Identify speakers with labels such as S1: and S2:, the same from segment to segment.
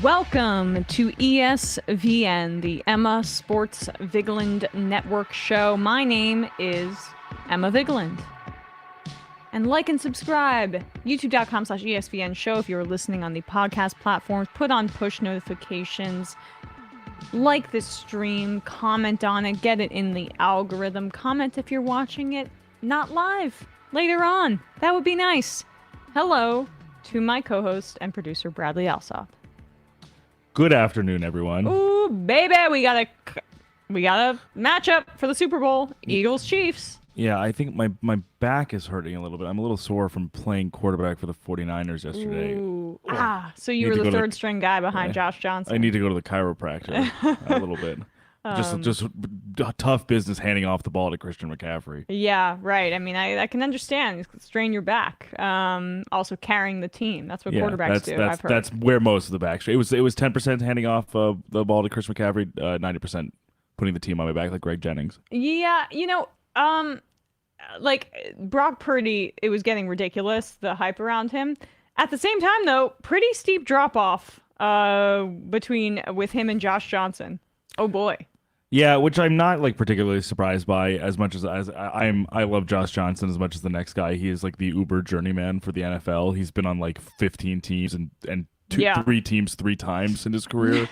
S1: Welcome to ESVN, the Emma Sports Vigeland Network show. My name is Emma Vigeland. And like and subscribe, youtube.com/ESVN show if you're listening on the podcast platforms. Put on push notifications. Like this stream, comment on it, get it in the algorithm. Comment if you're watching it not live, later on. That would be nice. Hello to my co-host and producer, Bradley Alsop.
S2: Good afternoon, everyone.
S1: Ooh, baby, we got a matchup for the Super Bowl. Eagles-Chiefs.
S2: Yeah, I think my back is hurting a little bit. I'm a little sore from playing quarterback for the 49ers yesterday.
S1: Ooh. So you were the third string guy behind Josh Johnson.
S2: I need to go to the chiropractor a little bit. Just tough business handing off the ball to Christian McCaffrey.
S1: Yeah, right. I mean, I can understand. Strain your back. Also carrying the team. That's what quarterbacks do, I've heard.
S2: That's where most of the back. It was 10% handing off the ball to Chris McCaffrey, 90% putting the team on my back like Greg Jennings.
S1: Yeah, like Brock Purdy, it was getting ridiculous, the hype around him. At the same time, though, pretty steep drop-off with him and Josh Johnson. Oh, boy.
S2: Yeah, which I'm not like particularly surprised by as much as I love Josh Johnson as much as the next guy. He is like the Uber journeyman for the NFL. He's been on like 15 teams and three teams 3 times in his career.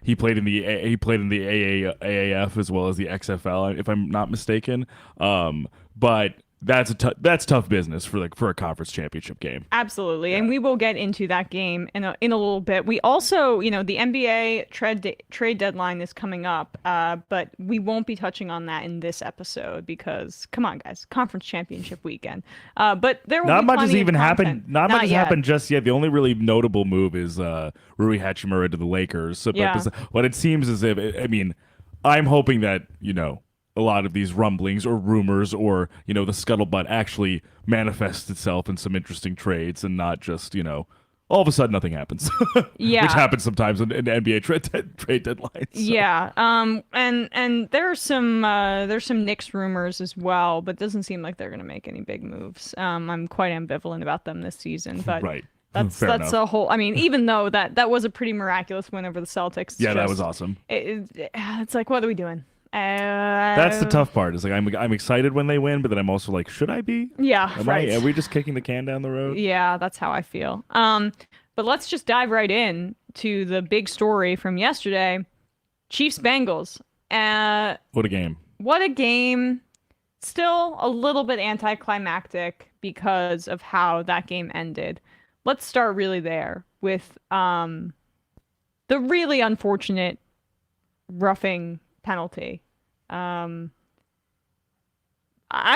S2: He played in the AAF as well as the XFL, if I'm not mistaken. But that's tough business for a conference championship game.
S1: Absolutely, yeah. And we will get into that game in a little bit. We also, the NBA trade deadline is coming up, but we won't be touching on that in this episode because, come on, guys, conference championship weekend. But there will
S2: not
S1: be
S2: much has even
S1: happened.
S2: Not much has happened just yet. The only really notable move is Rui Hachimura to the Lakers. So,
S1: yeah.
S2: What it seems as if, I'm hoping that a lot of these rumblings or rumors or, the scuttlebutt actually manifests itself in some interesting trades and not just, all of a sudden nothing happens.
S1: Yeah.
S2: Which happens sometimes in NBA trade deadlines. So.
S1: Yeah. And there's some Knicks rumors as well, but it doesn't seem like they're going to make any big moves. I'm quite ambivalent about them this season, but
S2: right.
S1: That's a whole. I mean, even though that was a pretty miraculous win over the Celtics.
S2: Yeah, that was awesome.
S1: It's like, what are we doing?
S2: That's the tough part. Is like I'm excited when they win, but then I'm also like, should I be?
S1: Yeah, right.
S2: Are we just kicking the can down the road?
S1: Yeah, that's how I feel. But let's just dive right in to the big story from yesterday: Chiefs-Bengals.
S2: What a game!
S1: What a game! Still a little bit anticlimactic because of how that game ended. Let's start really there with the really unfortunate roughing penalty. I'm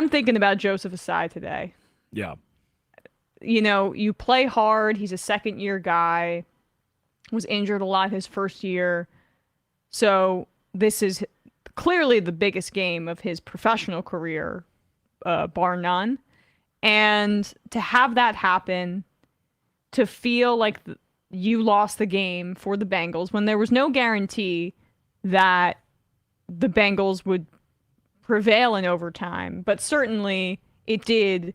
S1: thinking about Joseph Ossai today.
S2: Yeah.
S1: You play hard. He's a second-year guy. Was injured a lot his first year. So this is clearly the biggest game of his professional career, bar none. And to have that happen, to feel like you lost the game for the Bengals when there was no guarantee that the Bengals would prevail in overtime, but certainly it did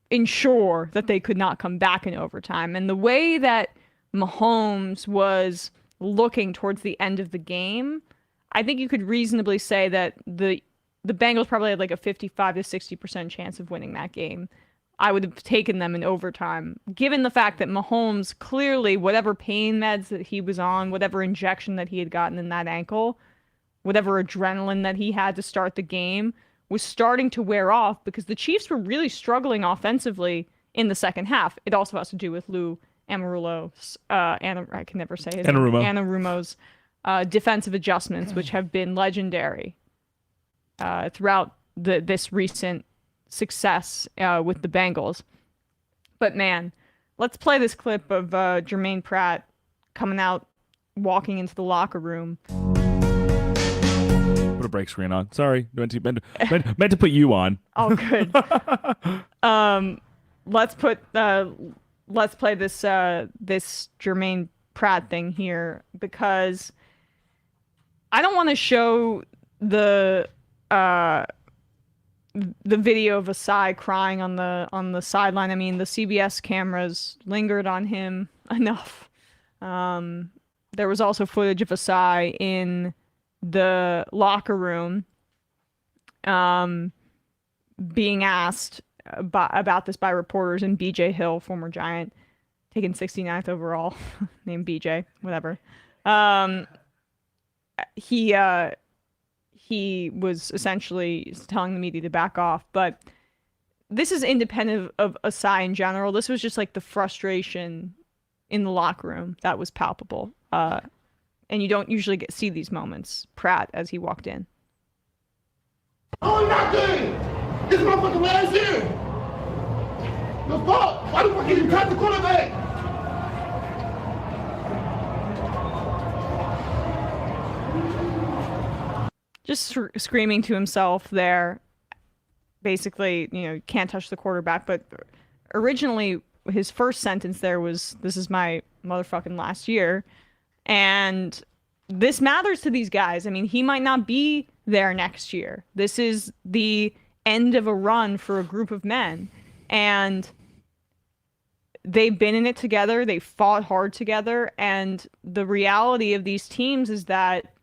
S1: ensure that they could not come back in overtime. And the way that Mahomes was looking towards the end of the game, I think you could reasonably say that the Bengals probably had like a 55 to 60% chance of winning that game. I would have taken them in overtime, given the fact that Mahomes clearly, whatever pain meds that he was on, whatever injection that he had gotten in that ankle, whatever adrenaline that he had to start the game, was starting to wear off because the Chiefs were really struggling offensively in the second half. It also has to do with Lou Anarumo's, I can never say it. Anarumo's defensive adjustments, which have been legendary throughout this recent success with the Bengals. But man, let's play this clip of Jermaine Pratt coming out, walking into the locker room.
S2: Put a break screen on. Sorry, meant to put you on.
S1: Oh, good. Let's play this Jermaine Pratt thing here because I don't want to show the video of Ossai crying on the sideline. I mean, the CBS cameras lingered on him enough There was also footage of Ossai in the locker room being asked about this by reporters, and BJ Hill, former Giant, taken 69th overall, named BJ, whatever. He was essentially telling the media to back off, but this is independent of Ossai in general. This was just like the frustration in the locker room that was palpable. And you don't usually see these moments. Pratt, as he walked in.
S3: Oh, nothing! This motherfucker last year! The fuck? Why the fuck did you cut the quarterback?
S1: Just screaming to himself there. Basically, can't touch the quarterback. But originally, his first sentence there was, "This is my motherfucking last year." And this matters to these guys. I mean, he might not be there next year. This is the end of a run for a group of men. And they've been in it together. They fought hard together. And the reality of these teams is that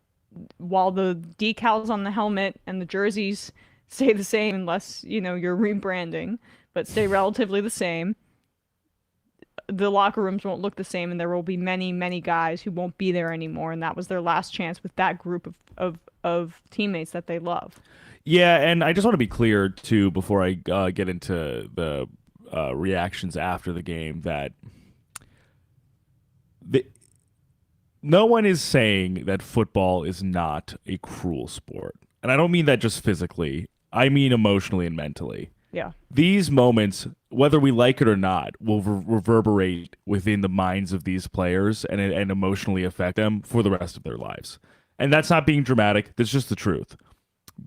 S1: while the decals on the helmet and the jerseys stay the same, unless, you're rebranding, but stay relatively the same, the locker rooms won't look the same, and there will be many, many guys who won't be there anymore. And that was their last chance with that group of teammates that they love.
S2: Yeah, and I just want to be clear, too, before I get into the reactions after the game, that no one is saying that football is not a cruel sport. And I don't mean that just physically. I mean emotionally and mentally.
S1: Yeah.
S2: These moments, whether we like it or not, will reverberate within the minds of these players and emotionally affect them for the rest of their lives. And that's not being dramatic. That's just the truth.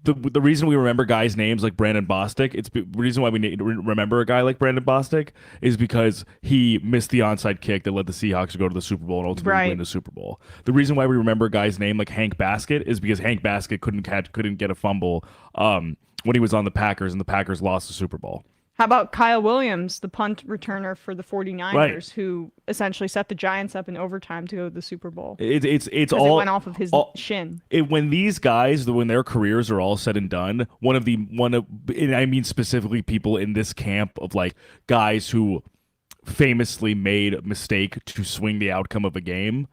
S2: The reason we remember guys' names like Brandon Bostic, the reason why we remember a guy like Brandon Bostic is because he missed the onside kick that led the Seahawks to go to the Super Bowl and ultimately win the Super Bowl. The reason why we remember a guy's name like Hank Baskett is because Hank Baskett couldn't get a fumble when he was on the Packers, and the Packers lost the Super Bowl.
S1: How about Kyle Williams, the punt returner for the 49ers, who essentially set the Giants up in overtime to go to the Super Bowl?
S2: It's all
S1: it went off of his shin.
S2: When these guys, when their careers are all said and done, and I mean specifically people in this camp of like guys who famously made a mistake to swing the outcome of a game,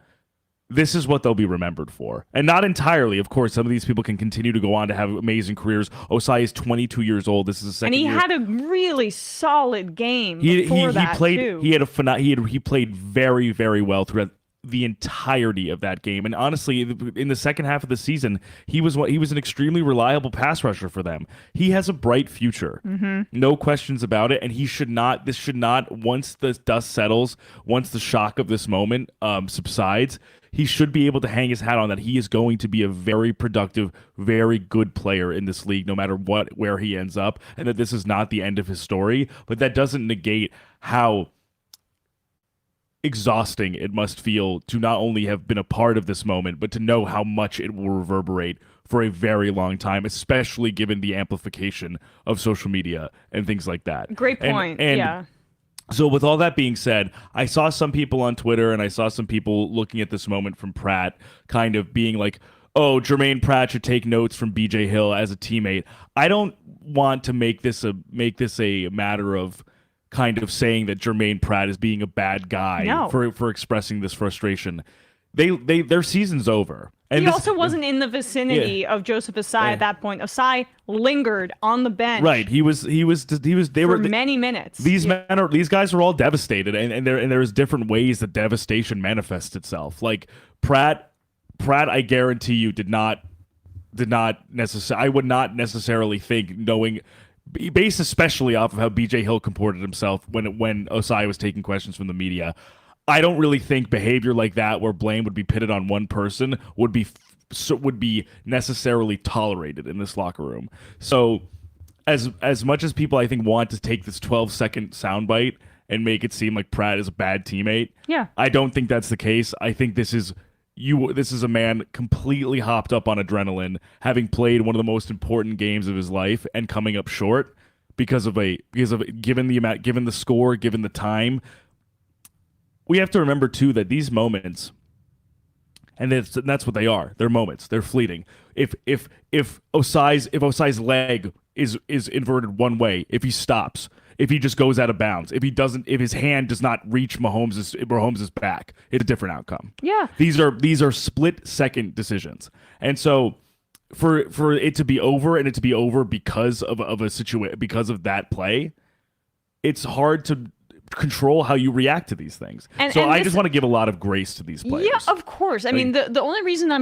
S2: this is what they'll be remembered for. And not entirely, of course. Some of these people can continue to go on to have amazing careers. Ossai is 22 years old. This is his second year.
S1: And he had a really solid game
S2: He
S1: too.
S2: He played very, very well throughout the entirety of that game. And honestly, in the second half of the season, he was an extremely reliable pass rusher for them. He has a bright future.
S1: Mm-hmm.
S2: No questions about it. And this should not, once the dust settles, once the shock of this moment subsides, he should be able to hang his hat on that he is going to be a very productive, very good player in this league, no matter where he ends up, and that this is not the end of his story. But that doesn't negate how exhausting it must feel to not only have been a part of this moment, but to know how much it will reverberate for a very long time, especially given the amplification of social media and things like that.
S1: Great point. Yeah.
S2: So with all that being said, I saw some people on Twitter and I saw some people looking at this moment from Pratt kind of being like, oh, Jermaine Pratt should take notes from BJ Hill as a teammate. I don't want to make this a matter of kind of saying that Jermaine Pratt is being a bad guy for expressing this frustration. Their season's over. And
S1: he also wasn't in the vicinity of Joseph Ossai at that point. Ossai lingered on the bench.
S2: Right. They were
S1: many minutes.
S2: These guys are all devastated, and there's different ways that devastation manifests itself. Like Pratt, I guarantee you did not necessarily. I would not necessarily think, knowing, based especially off of how BJ Hill comported himself when Ossai was taking questions from the media. I don't really think behavior like that, where blame would be pitted on one person, would be necessarily tolerated in this locker room. So, as much as people I think want to take this 12-second soundbite and make it seem like Pratt is a bad teammate, I don't think that's the case. I think this is a man completely hopped up on adrenaline, having played one of the most important games of his life and coming up short given the score, given the time. we have to remember too that these moments, and that's what they are. They're moments. They're fleeting. If Ossai's leg is inverted one way, if he stops, if he just goes out of bounds, if his hand does not reach Mahomes' back, it's a different outcome.
S1: Yeah.
S2: These are split second decisions. And so for it to be over and it to be over because of a situation, because of that play, it's hard to control how you react to these things. I just want to give a lot of grace to these players.
S1: Yeah, of course. I mean, the only reason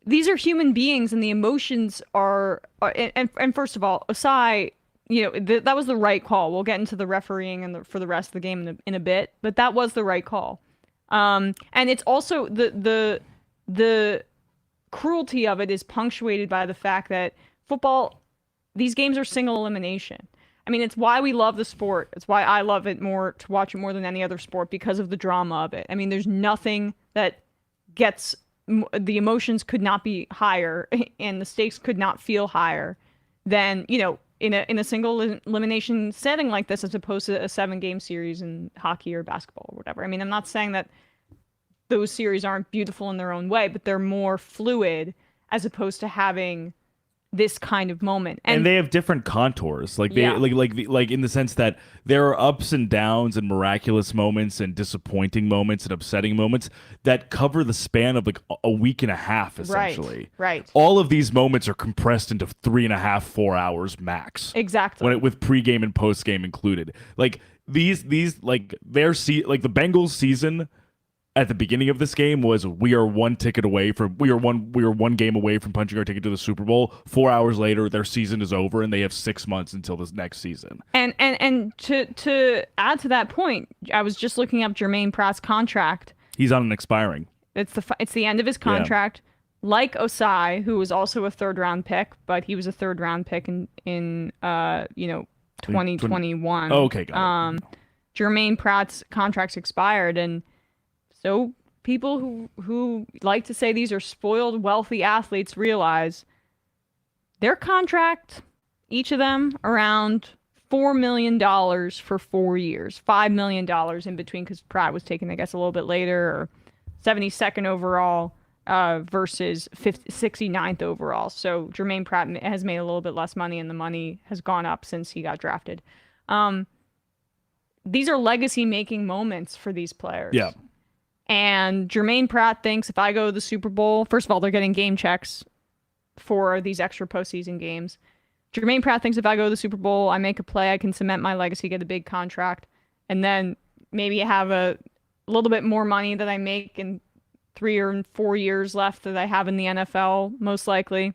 S1: these are human beings, and the emotions are and first of all, Ossai, that was the right call. We'll get into the refereeing for the rest of the game in a bit, but that was the right call. And it's also the cruelty of it is punctuated by the fact that football, these games are single elimination. I mean, it's why we love the sport. It's why I love it more, to watch it more than any other sport, because of the drama of it. I mean, there's nothing that gets, the emotions could not be higher and the stakes could not feel higher than, in a single elimination setting like this, as opposed to a 7-game series in hockey or basketball or whatever. I mean, I'm not saying that those series aren't beautiful in their own way, but they're more fluid as opposed to having this kind of moment,
S2: and they have different contours, like in the sense that there are ups and downs and miraculous moments and disappointing moments and upsetting moments that cover the span of like a week and a half, essentially.
S1: Right.
S2: All of these moments are compressed into 3.5, 4 hours max.
S1: Exactly.
S2: With pregame and postgame included. Like the Bengals season at the beginning of this game was we are one game away from punching our ticket to the Super Bowl. 4 hours later, their season is over, and they have 6 months until this next season.
S1: And to add to that point, I was just looking up Jermaine Pratt's contract.
S2: He's on an expiring.
S1: It's the end of his contract. Yeah. Like Ossai, who was also a 3rd-round pick, but he was a 3rd-round pick in 2021.
S2: Oh, okay, got it.
S1: Jermaine Pratt's contract's expired, and so people who like to say these are spoiled, wealthy athletes realize their contract, each of them, around $4 million for 4 years, $5 million in between, because Pratt was taken, I guess, a little bit later, or 72nd overall versus 69th overall. So Jermaine Pratt has made a little bit less money, and the money has gone up since he got drafted. These are legacy-making moments for these players.
S2: Yeah.
S1: And Jermaine Pratt thinks if I go to the Super Bowl, first of all, they're getting game checks for these extra postseason games. Jermaine Pratt thinks if I go to the Super Bowl, I make a play, I can cement my legacy, get a big contract, and then maybe have a little bit more money that I make in 3 or 4 years left that I have in the NFL, most likely,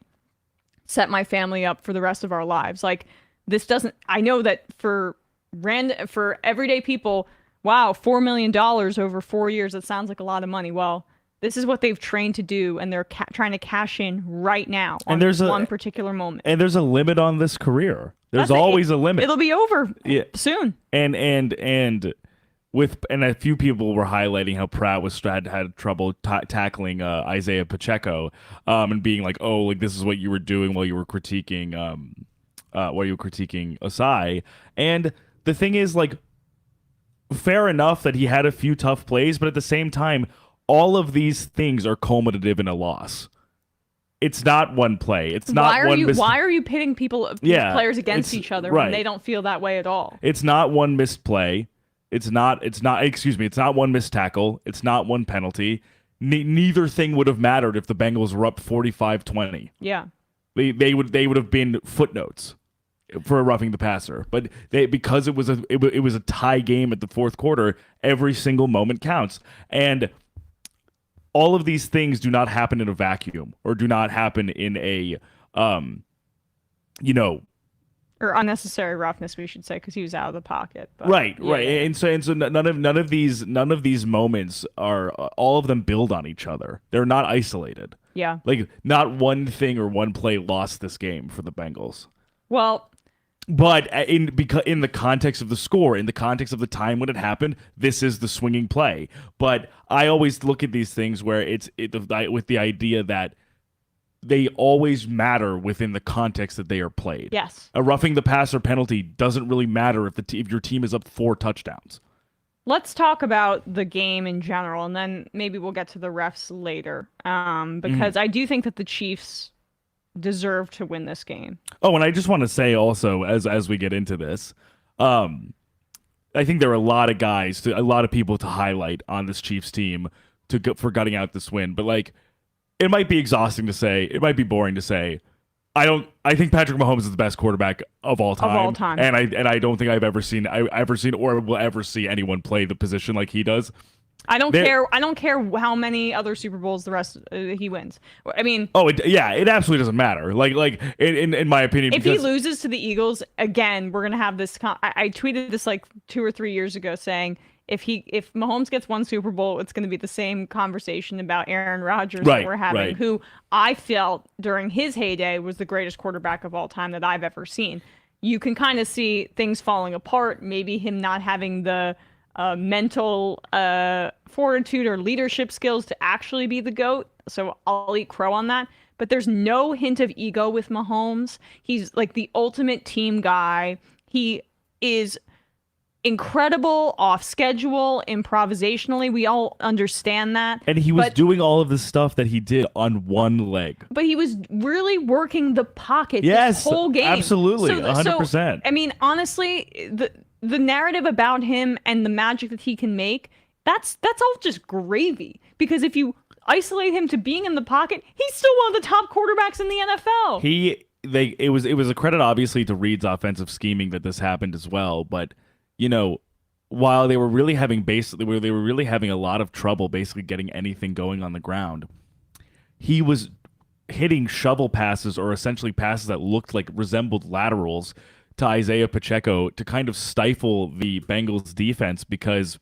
S1: set my family up for the rest of our lives. Like, this doesn't, I know that for everyday people, wow, $4 million over 4 years, that sounds like a lot of money. Well, this is what they've trained to do, and they're trying to cash in right now on one particular moment.
S2: And there's a limit on this career. There's always a limit.
S1: It'll be over soon.
S2: And a few people were highlighting how Pratt had trouble tackling Isaiah Pacheco, and being like, oh, like this is what you were doing while you were critiquing Ossai. And the thing is, like, fair enough that he had a few tough plays, but at the same time, all of these things are cumulative in a loss. It's not one play. It's not
S1: why are you pitting players against each other when they don't feel that way at all?
S2: It's not one missed play. It's not one missed tackle. It's not one penalty. Neither thing would have mattered if the Bengals were up 45-20.
S1: Yeah.
S2: They would have been footnotes for roughing the passer, but because it was a tie game at the fourth quarter, every single moment counts, and all of these things do not happen in a vacuum, or do not happen in a
S1: or unnecessary roughness, we should say, because he was out of the pocket. But,
S2: right. And so none of these moments are, all of them build on each other. They're not isolated.
S1: Yeah,
S2: like not one thing or one play lost this game for the Bengals.
S1: Well,
S2: but in the context of the score, in the context of the time when it happened, this is the swinging play. But I always look at these things where with the idea that they always matter within the context that they are played.
S1: Yes.
S2: A roughing the passer penalty doesn't really matter if your team is up 4 touchdowns.
S1: Let's talk about the game in general, and then maybe we'll get to the refs later. Because I do think that the Chiefs deserve to win this game.
S2: Oh, and I just want to say also, as we get into this, I think there are a lot of guys, a lot of people to highlight on this Chiefs team for gutting out this win. But like, it might be exhausting to say, it might be boring to say. I think Patrick Mahomes is the best quarterback of all time.
S1: Of all time.
S2: And I don't think I've ever seen or will ever see anyone play the position like he does.
S1: I don't care how many other Super Bowls the rest he wins. I mean,
S2: it absolutely doesn't matter. Like in my opinion,
S1: if he loses to the Eagles again, we're gonna have this. I tweeted this like 2 or 3 years ago saying if Mahomes gets one Super Bowl, it's gonna be the same conversation about Aaron Rodgers that we're having, who I felt during his heyday was the greatest quarterback of all time that I've ever seen. You can kind of see things falling apart. Maybe him not having the mental fortitude or leadership skills to actually be the GOAT. So I'll eat crow on that. But there's no hint of ego with Mahomes. He's like the ultimate team guy. He is incredible off schedule, improvisationally. We all understand that.
S2: And he was doing all of the stuff that he did on one leg.
S1: But he was really working the pocket
S2: this
S1: whole game.
S2: Absolutely, 100%.
S1: So, I mean, honestly, the narrative about him and the magic that he can make, that's all just gravy. Because if you isolate him to being in the pocket, he's still one of the top quarterbacks in the NFL.
S2: It was a credit obviously to Reid's offensive scheming that this happened as well, but you know, while they were really having a lot of trouble basically getting anything going on the ground, he was hitting shovel passes or essentially passes that resembled laterals to Isaiah Pacheco to kind of stifle the Bengals defense because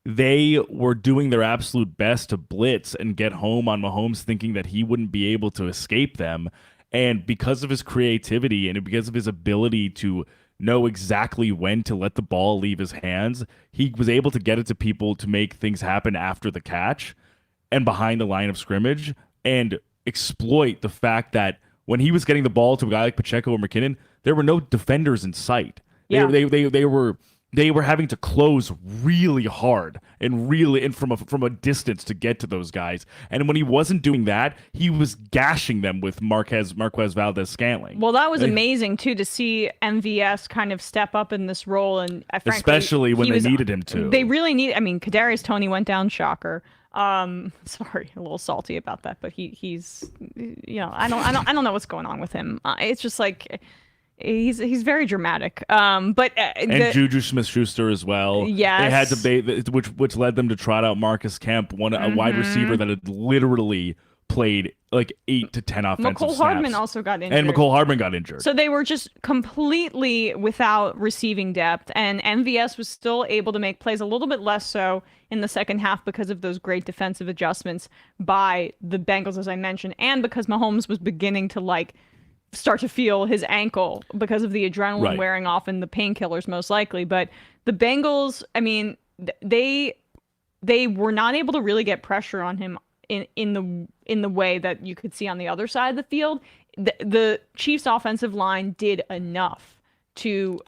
S2: they were doing their absolute best to blitz and get home on Mahomes, thinking that he wouldn't be able to escape them. And because of his creativity and because of his ability to know exactly when to let the ball leave his hands, he was able to get it to people to make things happen after the catch and behind the line of scrimmage and exploit the fact that when he was getting the ball to a guy like Pacheco or McKinnon, there were no defenders in sight.
S1: Yeah.
S2: They were having to close really hard and from a distance to get to those guys. And when he wasn't doing that, he was gashing them with Marquez Valdez-Scantling.
S1: Well, that was amazing too to see MVS kind of step up in this role, and frankly,
S2: especially when they needed him to.
S1: They really need. I mean, Kadarius Toney went down, shocker. Sorry, a little salty about that, but he's I don't know what's going on with him. It's just like. He's very dramatic. But
S2: Juju Smith-Schuster as well.
S1: Yes.
S2: They had to which led them to trot out Marcus Kemp, a wide receiver that had literally played like 8 to 10 offensive
S1: McCole
S2: snaps.
S1: Hardman also got injured.
S2: And McCole Hardman got injured.
S1: So they were just completely without receiving depth, and MVS was still able to make plays, a little bit less so in the second half because of those great defensive adjustments by the Bengals, as I mentioned, and because Mahomes was beginning to start to feel his ankle because of the adrenaline wearing off and the painkillers most likely. But the Bengals, I mean, they were not able to really get pressure on him in the way that you could see on the other side of the field. The Chiefs offensive line did enough to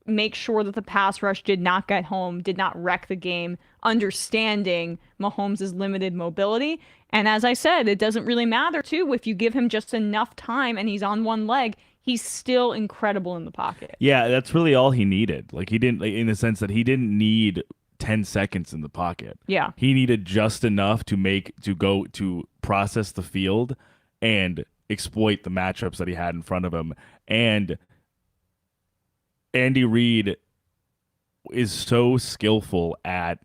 S1: make sure that the pass rush did not get home, did not wreck the game, understanding Mahomes' limited mobility. And as I said, it doesn't really matter, too, if you give him just enough time and he's on one leg, he's still incredible in the pocket.
S2: Yeah, that's really all he needed. He didn't, in the sense that he didn't need 10 seconds in the pocket.
S1: Yeah.
S2: He needed just enough to process the field and exploit the matchups that he had in front of him. And Andy Reid is so skillful at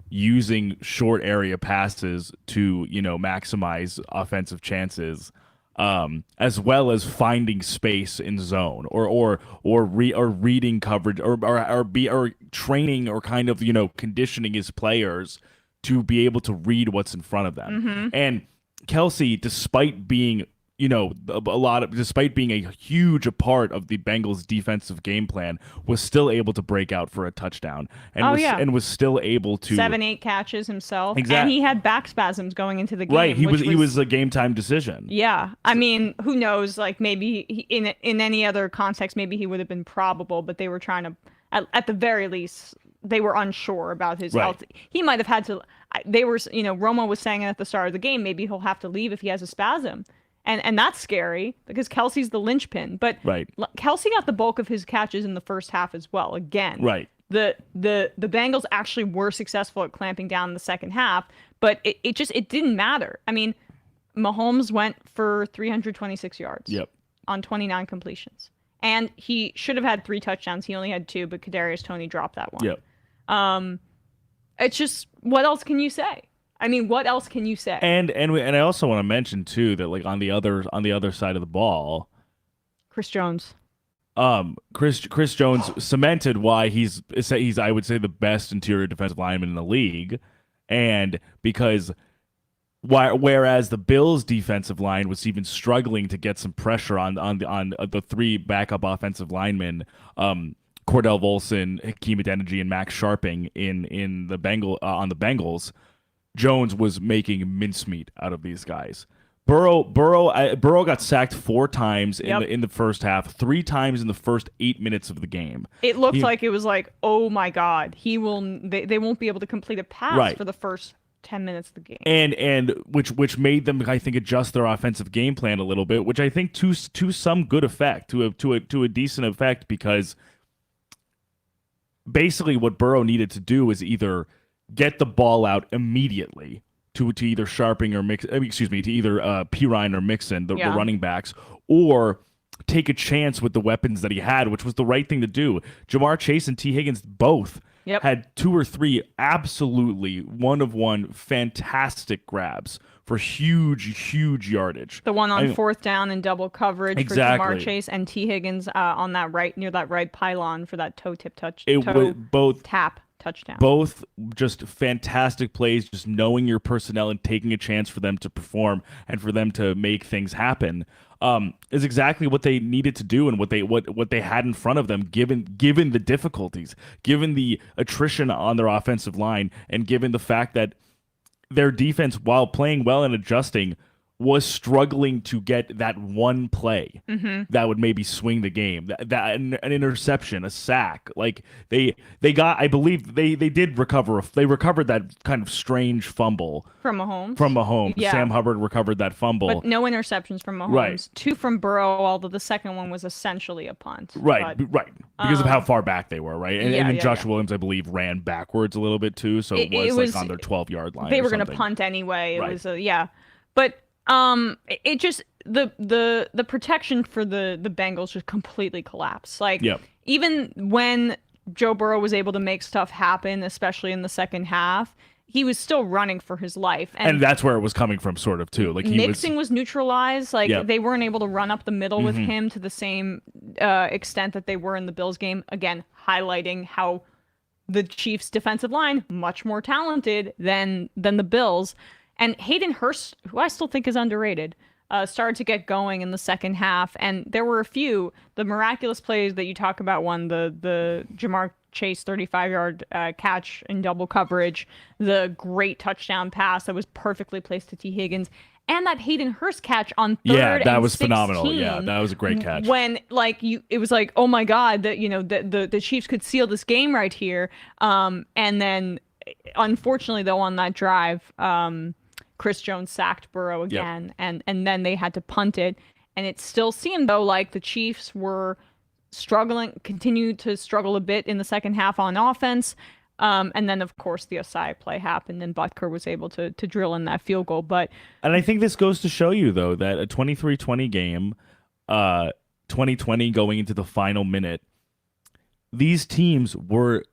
S2: using short area passes to, maximize offensive chances, as well as finding space in zone or reading coverage or training or kind of, conditioning his players to be able to read what's in front of them.
S1: Mm-hmm.
S2: And Kelce, despite being despite being a huge part of the Bengals' defensive game plan, was still able to break out for a touchdown and was still able to
S1: 7-8 catches himself.
S2: Exactly.
S1: And he had back spasms going into the game.
S2: Right, he was a game time decision.
S1: Yeah, I mean, who knows? Maybe in any other context, maybe he would have been probable, but they were trying to, at the very least, they were unsure about his
S2: Right.
S1: health. He might have had to. They were, Romo was saying at the start of the game, maybe he'll have to leave if he has a spasm, and that's scary because Kelce's the linchpin. But
S2: Right.
S1: Kelce got the bulk of his catches in the first half as well. Again,
S2: Right.
S1: The Bengals actually were successful at clamping down in the second half, but it didn't matter. I mean, Mahomes went for 326 yards.
S2: Yep.
S1: On 29 completions. And he should have had 3 touchdowns. He only had 2, but Kadarius Toney dropped that one.
S2: Yep.
S1: It's just, what else can you say? I mean, what else can you say?
S2: And I also want to mention too that like on the other side of the ball,
S1: Chris Jones.
S2: Chris Jones cemented why he's I would say the best interior defensive lineman in the league, and because whereas the Bills' defensive line was even struggling to get some pressure on the 3 backup offensive linemen, Cordell Olsen, Hakeem Adeniji, and Max Sharping in the Bengals, Jones was making mincemeat out of these guys. Burrow got sacked 4 times in the first half, 3 times in the first 8 minutes of the game.
S1: It looked like it was like, oh my God, they won't be able to complete a pass for the first 10 minutes of the game.
S2: And which made them, I think, adjust their offensive game plan a little bit, which I think to some good effect, to a decent effect, because basically what Burrow needed to do is either get the ball out immediately to either Sharping or to either Pirine or Mixon, the running backs, or take a chance with the weapons that he had, which was the right thing to do. Jamar Chase and T. Higgins both had 2 or 3 absolutely one-of-one fantastic grabs for huge yardage.
S1: The one on 4th down in double coverage for Jamar Chase, and T. Higgins on that near that right pylon for that toe tap touchdown.
S2: Both just fantastic plays, just knowing your personnel and taking a chance for them to perform and for them to make things happen. Is exactly what they needed to do and what they had in front of them, given the difficulties, given the attrition on their offensive line, and given the fact that their defense, while playing well and adjusting, was struggling to get that one play that would maybe swing the game. That an interception, a sack. Like they got, I believe they did recover. They recovered that kind of strange fumble
S1: from Mahomes.
S2: Yeah. Sam Hubbard recovered that fumble,
S1: but no interceptions from Mahomes.
S2: Right.
S1: 2 from Burrow, although the second one was essentially a punt.
S2: Right, because of how far back they were, right? And then Josh Williams, I believe, ran backwards a little bit too, so it was like on their 12-yard line.
S1: They were going to punt anyway. It was but. It just the protection for the Bengals just completely collapsed. Like even when Joe Burrow was able to make stuff happen, especially in the second half, he was still running for his life. And
S2: that's where it was coming from, sort of too. Like
S1: mixing was neutralized. Like they weren't able to run up the middle with him to the same extent that they were in the Bills game. Again, highlighting how the Chiefs' defensive line much more talented than the Bills. And Hayden Hurst, who I still think is underrated, started to get going in the second half. And there were a few, the miraculous plays that you talk about, the Jamar Chase 35-yard catch in double coverage, the great touchdown pass that was perfectly placed to T. Higgins, and that Hayden Hurst catch on 3rd and
S2: that was
S1: 16,
S2: phenomenal. Yeah, that was a great catch.
S1: When it was like, oh my God, that the Chiefs could seal this game right here. And then, unfortunately, though, on that drive, Chris Jones sacked Burrow again, and then they had to punt it. And it still seemed, though, like the Chiefs were continued to struggle a bit in the second half on offense. And then, of course, the Ossai play happened, and Butker was able to drill in that field goal.
S2: And I think this goes to show you, though, that a 23-20 game, 2020 going into the final minute, these teams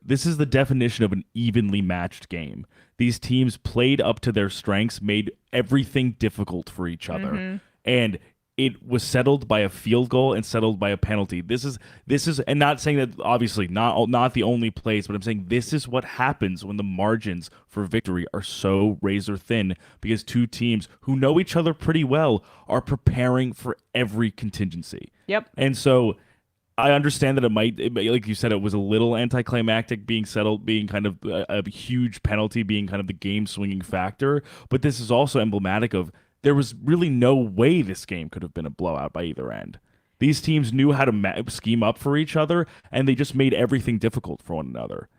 S2: this is the definition of an evenly matched game. These teams played up to their strengths, made everything difficult for each other. And it was settled by a field goal and settled by a penalty. This is, and not saying that obviously not the only place, but I'm saying this is what happens when the margins for victory are so razor thin, because 2 teams who know each other pretty well are preparing for every contingency. And so I understand that it might, like you said, it was a little anticlimactic being settled, being kind of a huge penalty, being kind of the game-swinging factor. But this is also emblematic of there was really no way this game could have been a blowout by either end. These teams knew how to scheme up for each other, and they just made everything difficult for one another.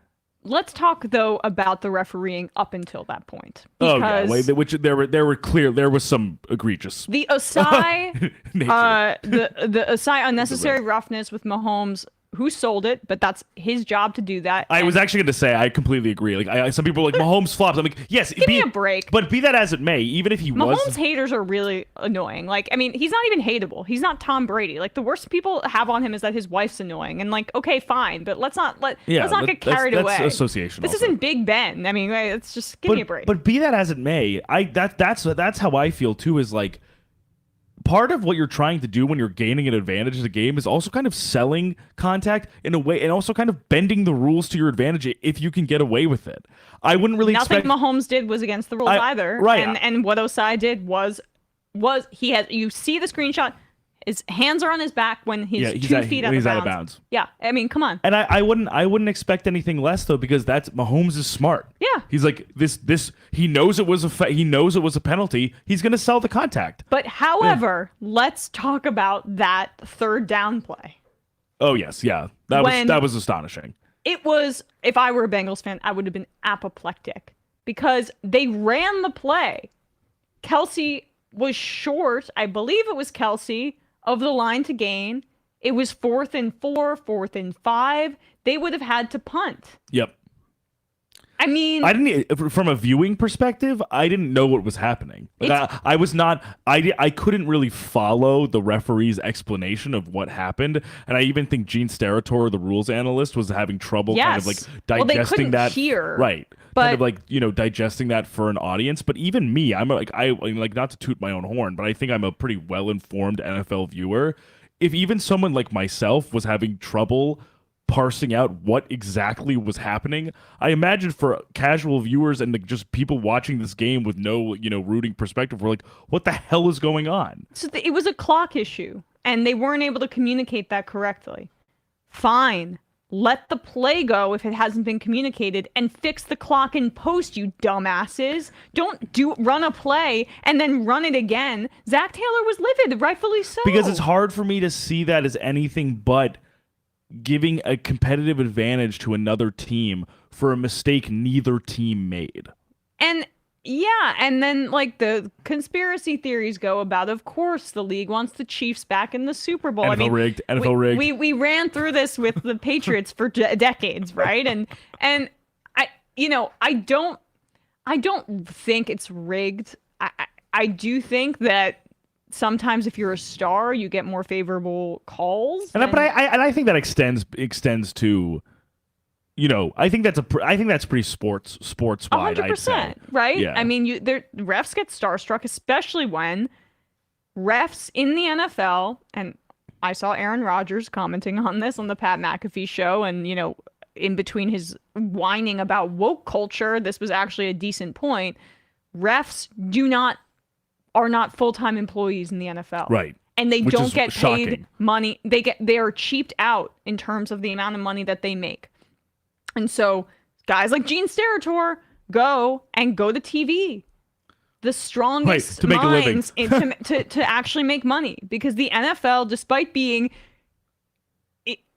S1: let's talk though about the refereeing up until that point.
S2: Oh yeah,
S1: Because
S2: which there was some egregious
S1: the Ossai,
S2: nature.
S1: the Ossai unnecessary roughness with Mahomes, who sold it, but that's his job to do that.
S2: I was actually going to say I completely agree. Like some people are like Mahomes flops. I'm like, yes,
S1: give me a break.
S2: But be that as it may, even if he
S1: Mahomes haters are really annoying. Like, I mean, he's not even hateable. He's not Tom Brady. Like, the worst people have on him is that his wife's annoying. And like, okay, fine, but let's not get carried away.
S2: That's association.
S1: This
S2: also.
S1: isn't Big Ben. I mean, it's just give me a break.
S2: But be that as it may, that's how I feel too. Is like, part of what you're trying to do when you're gaining an advantage in the game is also kind of selling contact in a way, and also kind of bending the rules to your advantage if you can get away with it. I wouldn't really
S1: Nothing Mahomes did was against the rules either.
S2: Right.
S1: And what Ossai did was he had, you see the screenshot, his hands are on his back when he's 2 feet out of bounds. Yeah, I mean, come on.
S2: And I wouldn't expect anything less though, because Mahomes is smart.
S1: Yeah,
S2: he's like this. He knows it was a penalty. He's gonna sell the contact.
S1: But however, let's talk about that third down play.
S2: Oh yes, yeah, that was astonishing.
S1: It was. If I were a Bengals fan, I would have been apoplectic because they ran the play. Kelce was short. I believe it was Kelce of the line to gain. It was 4th and 4, 4th and 5. They would have had to punt.
S2: Yep.
S1: I mean,
S2: I didn't. From a viewing perspective, I didn't know what was happening. Like I was not. I couldn't really follow the referee's explanation of what happened, and I even think Gene Steratore, the rules analyst, was having trouble kind of like digesting that.
S1: Hear,
S2: right.
S1: But,
S2: kind of like, digesting that for an audience. But even me, I not to toot my own horn, but I think I'm a pretty well-informed NFL viewer. If even someone like myself was having trouble parsing out what exactly was happening, I imagine for casual viewers and just people watching this game with no, rooting perspective, were like, what the hell is going on?
S1: So it was a clock issue, and they weren't able to communicate that correctly. Fine. Let the play go if it hasn't been communicated, and fix the clock in post, you dumbasses. Don't run a play and then run it again. Zach Taylor was livid, rightfully so.
S2: Because it's hard for me to see that as anything but giving a competitive advantage to another team for a mistake neither team made.
S1: And yeah, and then like the conspiracy theories go about, of course, the league wants the Chiefs back in the Super Bowl.
S2: NFL rigged.
S1: We ran through this with the Patriots for decades, right? And I don't think it's rigged. I do think that sometimes if you're a star, you get more favorable calls.
S2: But I think that extends to, I think that's pretty sports wide.
S1: 100%, right?
S2: Yeah.
S1: I mean, refs get starstruck, especially when refs in the NFL, and I saw Aaron Rodgers commenting on this on the Pat McAfee show, and in between his whining about woke culture, this was actually a decent point. Refs are not full-time employees in the NFL.
S2: Right.
S1: And they
S2: Which
S1: don't get
S2: shocking.
S1: paid money. They are cheaped out in terms of the amount of money that they make. And so guys like Gene Steratore go to TV. The strongest
S2: to make
S1: minds
S2: a living.
S1: to actually make money, because the NFL, despite being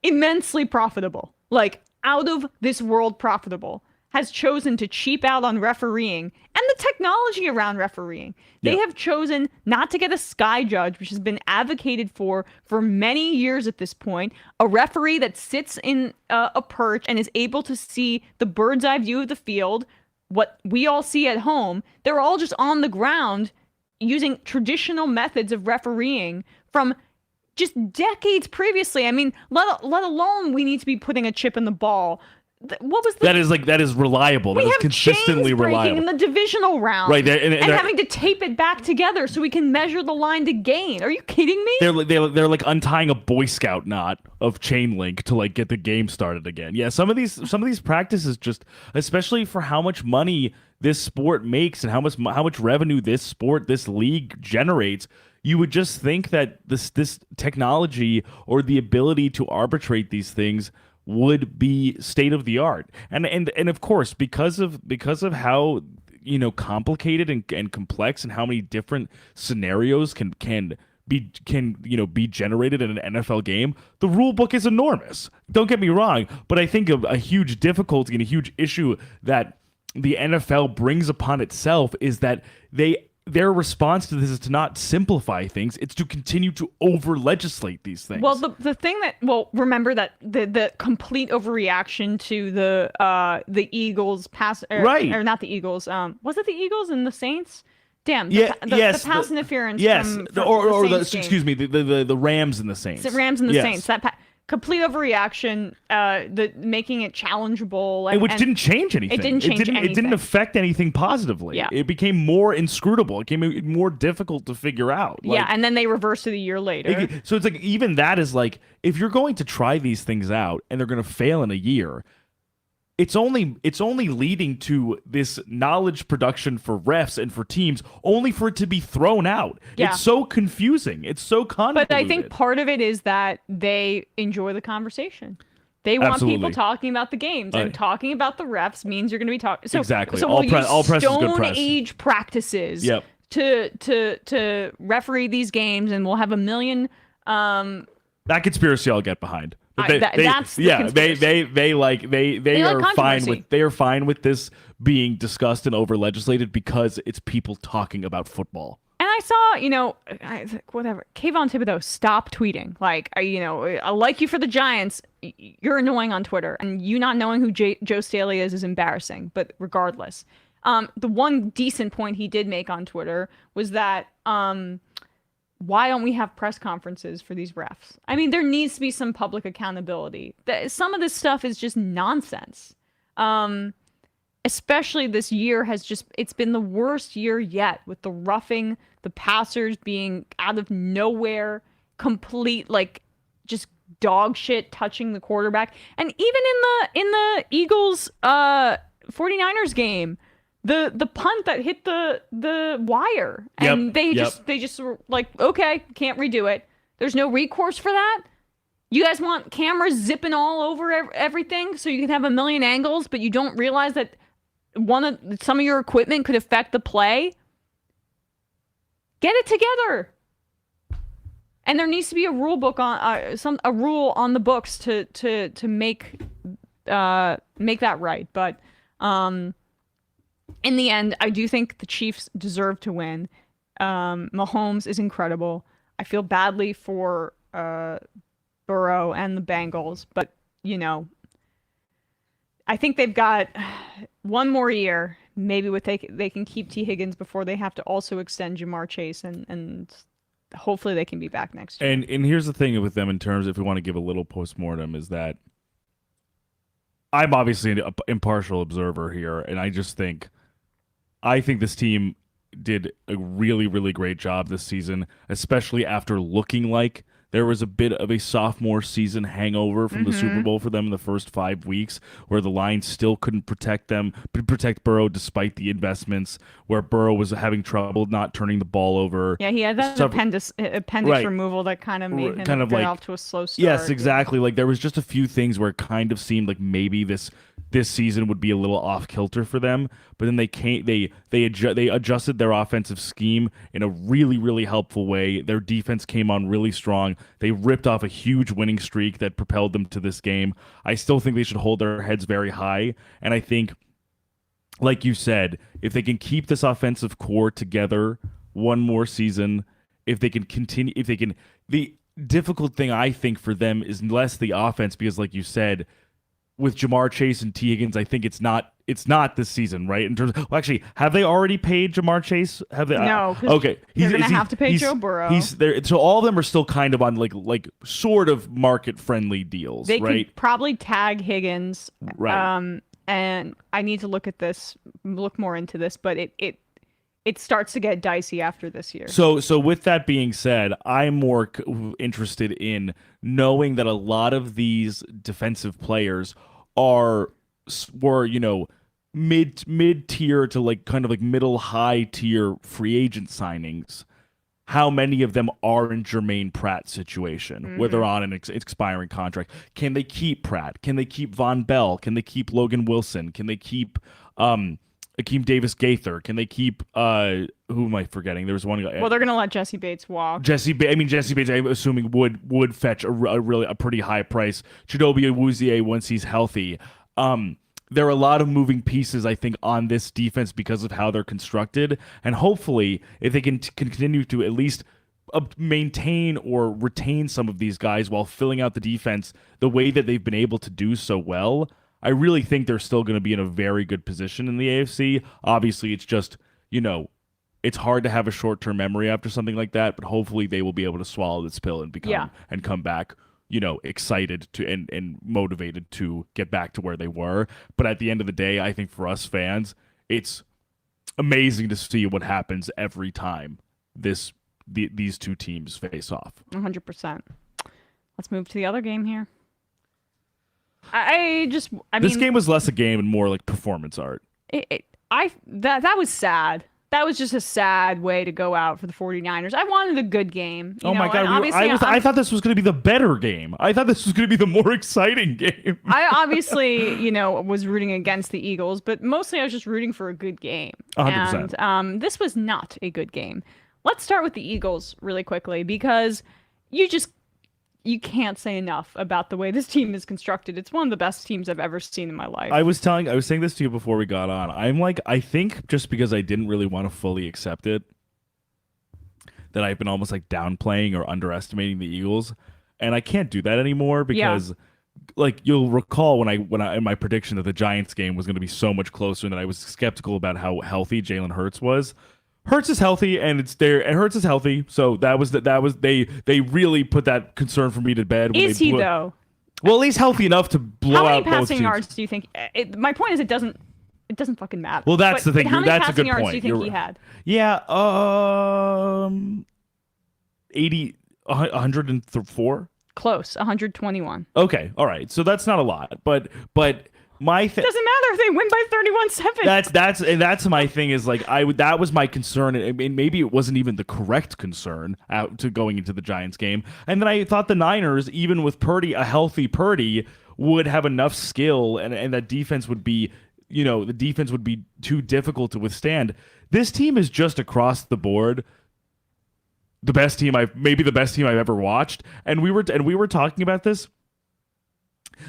S1: immensely profitable, like out of this world profitable, has chosen to cheap out on refereeing and the technology around refereeing. They have chosen not to get a sky judge, which has been advocated for many years at this point, a referee that sits in a perch and is able to see the bird's eye view of the field, what we all see at home. They're all just on the ground using traditional methods of refereeing from just decades previously. I mean, let alone we need to be putting a chip in the ball. What was that
S2: is reliable. That is consistently reliable
S1: in the divisional round,
S2: right there, and
S1: having to tape it back together so we can measure the line to gain. Are you kidding me?
S2: They're like untying a Boy Scout knot of chain link to like get the game started again. Yeah, some of these practices, just especially for how much money this sport makes and how much revenue this league generates. You would just think that this technology or the ability to arbitrate these things would be state of the art, and of course because of how complicated and complex and how many different scenarios can be generated in an NFL game, the rule book is enormous. Don't get me wrong, but I think a huge difficulty and a huge issue that the NFL brings upon itself is that their response to this is to not simplify things. It's to continue to over-legislate these things.
S1: Well, the thing that, remember that the complete overreaction to the Eagles pass,
S2: right?
S1: Or not the Eagles. Was it the Eagles and the Saints? Damn.
S2: Yes.
S1: The pass interference.
S2: Yes.
S1: From
S2: Excuse me. The Rams and the Saints.
S1: The Rams and the Saints. Complete overreaction, making it challengeable,
S2: which didn't change anything.
S1: It didn't change anything.
S2: It didn't affect anything positively.
S1: Yeah.
S2: It became more inscrutable. It became more difficult to figure out.
S1: And then they reversed it a year later.
S2: So it's like even that is like, if you're going to try these things out and they're going to fail in a year, it's only leading to this knowledge production for refs and for teams, only for it to be thrown out.
S1: Yeah.
S2: It's so confusing. It's so convoluted.
S1: But I think part of it is that they enjoy the conversation. They want people talking about the games, and talking about the refs means you're going to be talking. So,
S2: exactly.
S1: So
S2: all press is good
S1: Stone
S2: press.
S1: Age practices.
S2: Yep.
S1: To referee these games, and we'll have a million.
S2: That conspiracy I'll get behind.
S1: That's the conspiracy.
S2: They are
S1: controversy.
S2: fine with this being discussed and over legislated because it's people talking about football.
S1: And I saw, whatever. Kayvon Thibodeau, stop tweeting. Like, I like you for the Giants. You're annoying on Twitter, and you not knowing who Joe Staley is embarrassing. But regardless, the one decent point he did make on Twitter was that why don't we have press conferences for these refs? I mean, there needs to be some public accountability. Some of this stuff is just nonsense. Especially this year it's been the worst year yet, with the roughing, the passers being out of nowhere, complete, just dog shit touching the quarterback. And even in the Eagles 49ers game, the punt that hit the wire, and they just were like, okay, can't redo it. There's no recourse for that. You guys want cameras zipping all over everything so you can have a million angles, but you don't realize that some of your equipment could affect the play. Get it together. And there needs to be a rule book on a rule on the books to make that right. But in the end, I do think the Chiefs deserve to win. Mahomes is incredible. I feel badly for Burrow and the Bengals, but I think they've got one more year. Maybe they can keep T. Higgins before they have to also extend Jamar Chase, and hopefully they can be back next year.
S2: And here's the thing with them in terms, if we want to give a little post-mortem, is that I'm obviously an impartial observer here, and I think this team did a really, really great job this season, especially after looking like there was a bit of a sophomore season hangover from the Super Bowl for them in the first 5 weeks, where the Lions still couldn't protect Burrow despite the investments, where Burrow was having trouble not turning the ball over.
S1: Yeah, he had that appendix removal that kind of made him get off to a slow start.
S2: Yes, exactly. Like, there was just a few things where it kind of seemed like maybe this season would be a little off kilter for them, but then they adjusted their offensive scheme in a really, really helpful way. Their defense came on really strong. They ripped off a huge winning streak that propelled them to this game. I still think they should hold their heads very high, and I think, like you said, if they can keep this offensive core together one more season, if they can continue, the difficult thing I think for them is less the offense, because like you said, with Jamar Chase and T. Higgins, I think it's not this season, right? In terms of, actually, have they already paid Jamar Chase? Have they?
S1: No.
S2: Okay.
S1: They're going to have to pay Joe Burrow.
S2: He's there, so all of them are still kind of on like sort of market friendly deals,
S1: they
S2: right?
S1: could probably tag Higgins,
S2: right?
S1: And I need to look more into this, but it starts to get dicey after this year.
S2: So with that being said, I'm more interested in knowing that a lot of these defensive players were mid-tier to like kind of like middle high tier free agent signings. How many of them are in Jermaine Pratt's situation, where they're on an expiring contract? Can they keep Pratt? Can they keep Von Bell? Can they keep Logan Wilson? Can they keep Akeem Davis-Gaither? Can they keep who am I forgetting? There was one guy.
S1: Well, they're gonna let Jesse Bates walk.
S2: Jesse Bates, I'm assuming would fetch a pretty high price. Chidobe Awuzie once he's healthy. There are a lot of moving pieces, I think, on this defense because of how they're constructed, and hopefully, if they can continue to at least maintain or retain some of these guys while filling out the defense the way that they've been able to do so well, I really think they're still going to be in a very good position in the AFC. Obviously, it's just, it's hard to have a short-term memory after something like that, but hopefully they will be able to swallow this pill and and come back, excited to and motivated to get back to where they were. But at the end of the day, I think for us fans, it's amazing to see what happens every time these two teams face off.
S1: 100%. Let's move to the other game here. I mean,
S2: this game was less a game and more like performance art.
S1: That was sad. That was just a sad way to go out for the 49ers. I wanted a good game.
S2: Oh my God. I thought this was going to be the better game. I thought this was going to be the more exciting game.
S1: I obviously, was rooting against the Eagles, but mostly I was just rooting for a good game.
S2: 100%.
S1: And this was not a good game. Let's start with the Eagles really quickly because you can't say enough about the way this team is constructed. It's one of the best teams I've ever seen in my life.
S2: I was saying this to you before we got on. I think just because I didn't really want to fully accept it, that I've been almost like downplaying or underestimating the Eagles, and I can't do that anymore because, like you'll recall when I in my prediction that the Giants game was going to be so much closer, and that I was skeptical about how healthy Jalen Hurts was. Hurts is healthy, and it's there. And Hurts is healthy, so that was they really put that concern for me to bed.
S1: Is he though?
S2: Well, he's healthy enough to blow out both teams.
S1: How many passing yards do you think? My point is, it doesn't fucking matter.
S2: Well, that's the thing.
S1: How many
S2: That's a good
S1: passing yards
S2: point.
S1: do you think he had?
S2: Yeah, 104.
S1: Close, 121.
S2: Okay, all right. So that's not a lot, but my
S1: doesn't matter if they win by 31-7.
S2: That's my thing is like that was my concern, and maybe it wasn't even the correct concern out to going into the Giants game. And then I thought the Niners, even with Purdy, a healthy Purdy, would have enough skill, and that defense would be, the defense would be too difficult to withstand. This team is just across the board the best team I've ever watched, and we were talking about this.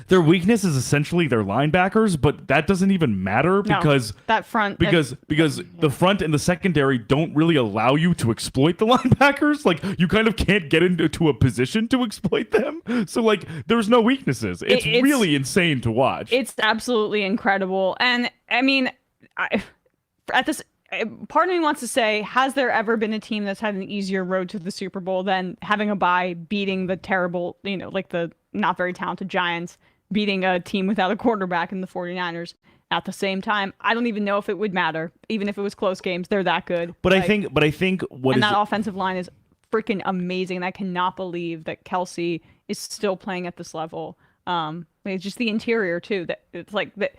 S2: Their weakness is essentially their linebackers, but that doesn't even matter because
S1: that front
S2: because the front and the secondary don't really allow you to exploit the linebackers. Like you kind of can't get into a position to exploit them. So like there's no weaknesses. It's really insane to watch.
S1: It's absolutely incredible. And I mean, part of me wants to say, has there ever been a team that's had an easier road to the Super Bowl than having a bye, beating the terrible, like the not very talented Giants, beating a team without a quarterback in the 49ers at the same time? I don't even know if it would matter. Even if it was close games, they're that good.
S2: But I think that
S1: offensive line is freaking amazing. And I cannot believe that Kelce is still playing at this level. It's just the interior too. That it's like that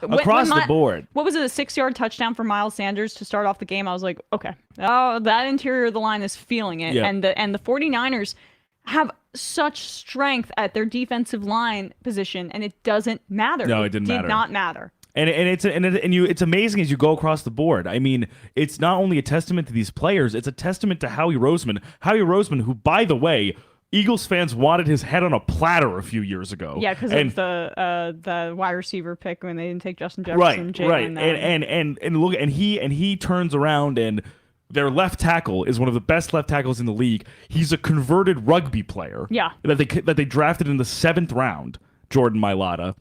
S2: across the board.
S1: What was it? A 6-yard touchdown for Miles Sanders to start off the game. I was like, okay, that interior of the line is feeling it.
S2: Yeah.
S1: And the 49ers have such strength at their defensive line position, and it doesn't matter.
S2: No, it did
S1: not matter.
S2: And it's amazing as you go across the board. I mean, it's not only a testament to these players, it's a testament to Howie Roseman. Howie Roseman, who, by the way, Eagles fans wanted his head on a platter a few years ago.
S1: Yeah, because of the wide receiver pick when they didn't take Justin Jefferson.
S2: Right. And look, and he turns around and their left tackle is one of the best left tackles in the league. He's a converted rugby player.
S1: Yeah.
S2: That they drafted in the 7th round. Jordan Mailata,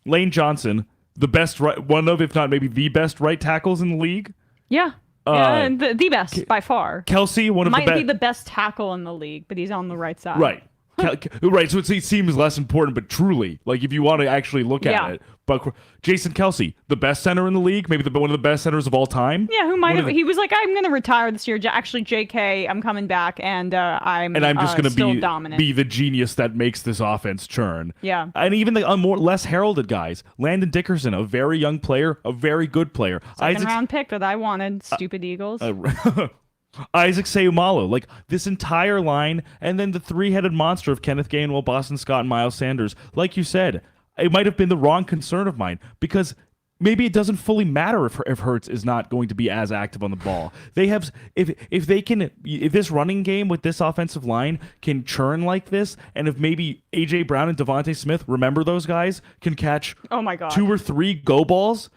S2: Lane Johnson, one of, if not maybe the best right tackles in the league.
S1: Yeah. And the best by far.
S2: Kelce,
S1: might be the best tackle in the league, but he's on the right side.
S2: Right. Right. So it seems less important, but truly, like if you want to actually look at it, but Jason Kelce, the best center in the league, maybe one of the best centers of all time.
S1: Yeah, he was like, I'm going to retire this year. Actually, JK, I'm coming back, and I'm just going to
S2: be the genius that makes this offense churn.
S1: Yeah.
S2: And even the less heralded guys, Landon Dickerson, a very young player, a very good player.
S1: Second-round pick that I wanted. Stupid Eagles.
S2: Isaac Seumalo, like this entire line, and then the 3-headed monster of Kenneth Gainwell, Boston Scott, and Miles Sanders. Like you said, it might have been the wrong concern of mine because maybe it doesn't fully matter if Hurts is not going to be as active on the ball. They have if this running game with this offensive line can churn like this, and if maybe AJ Brown and Devontae Smith, remember those guys, can catch 2 or 3 go balls.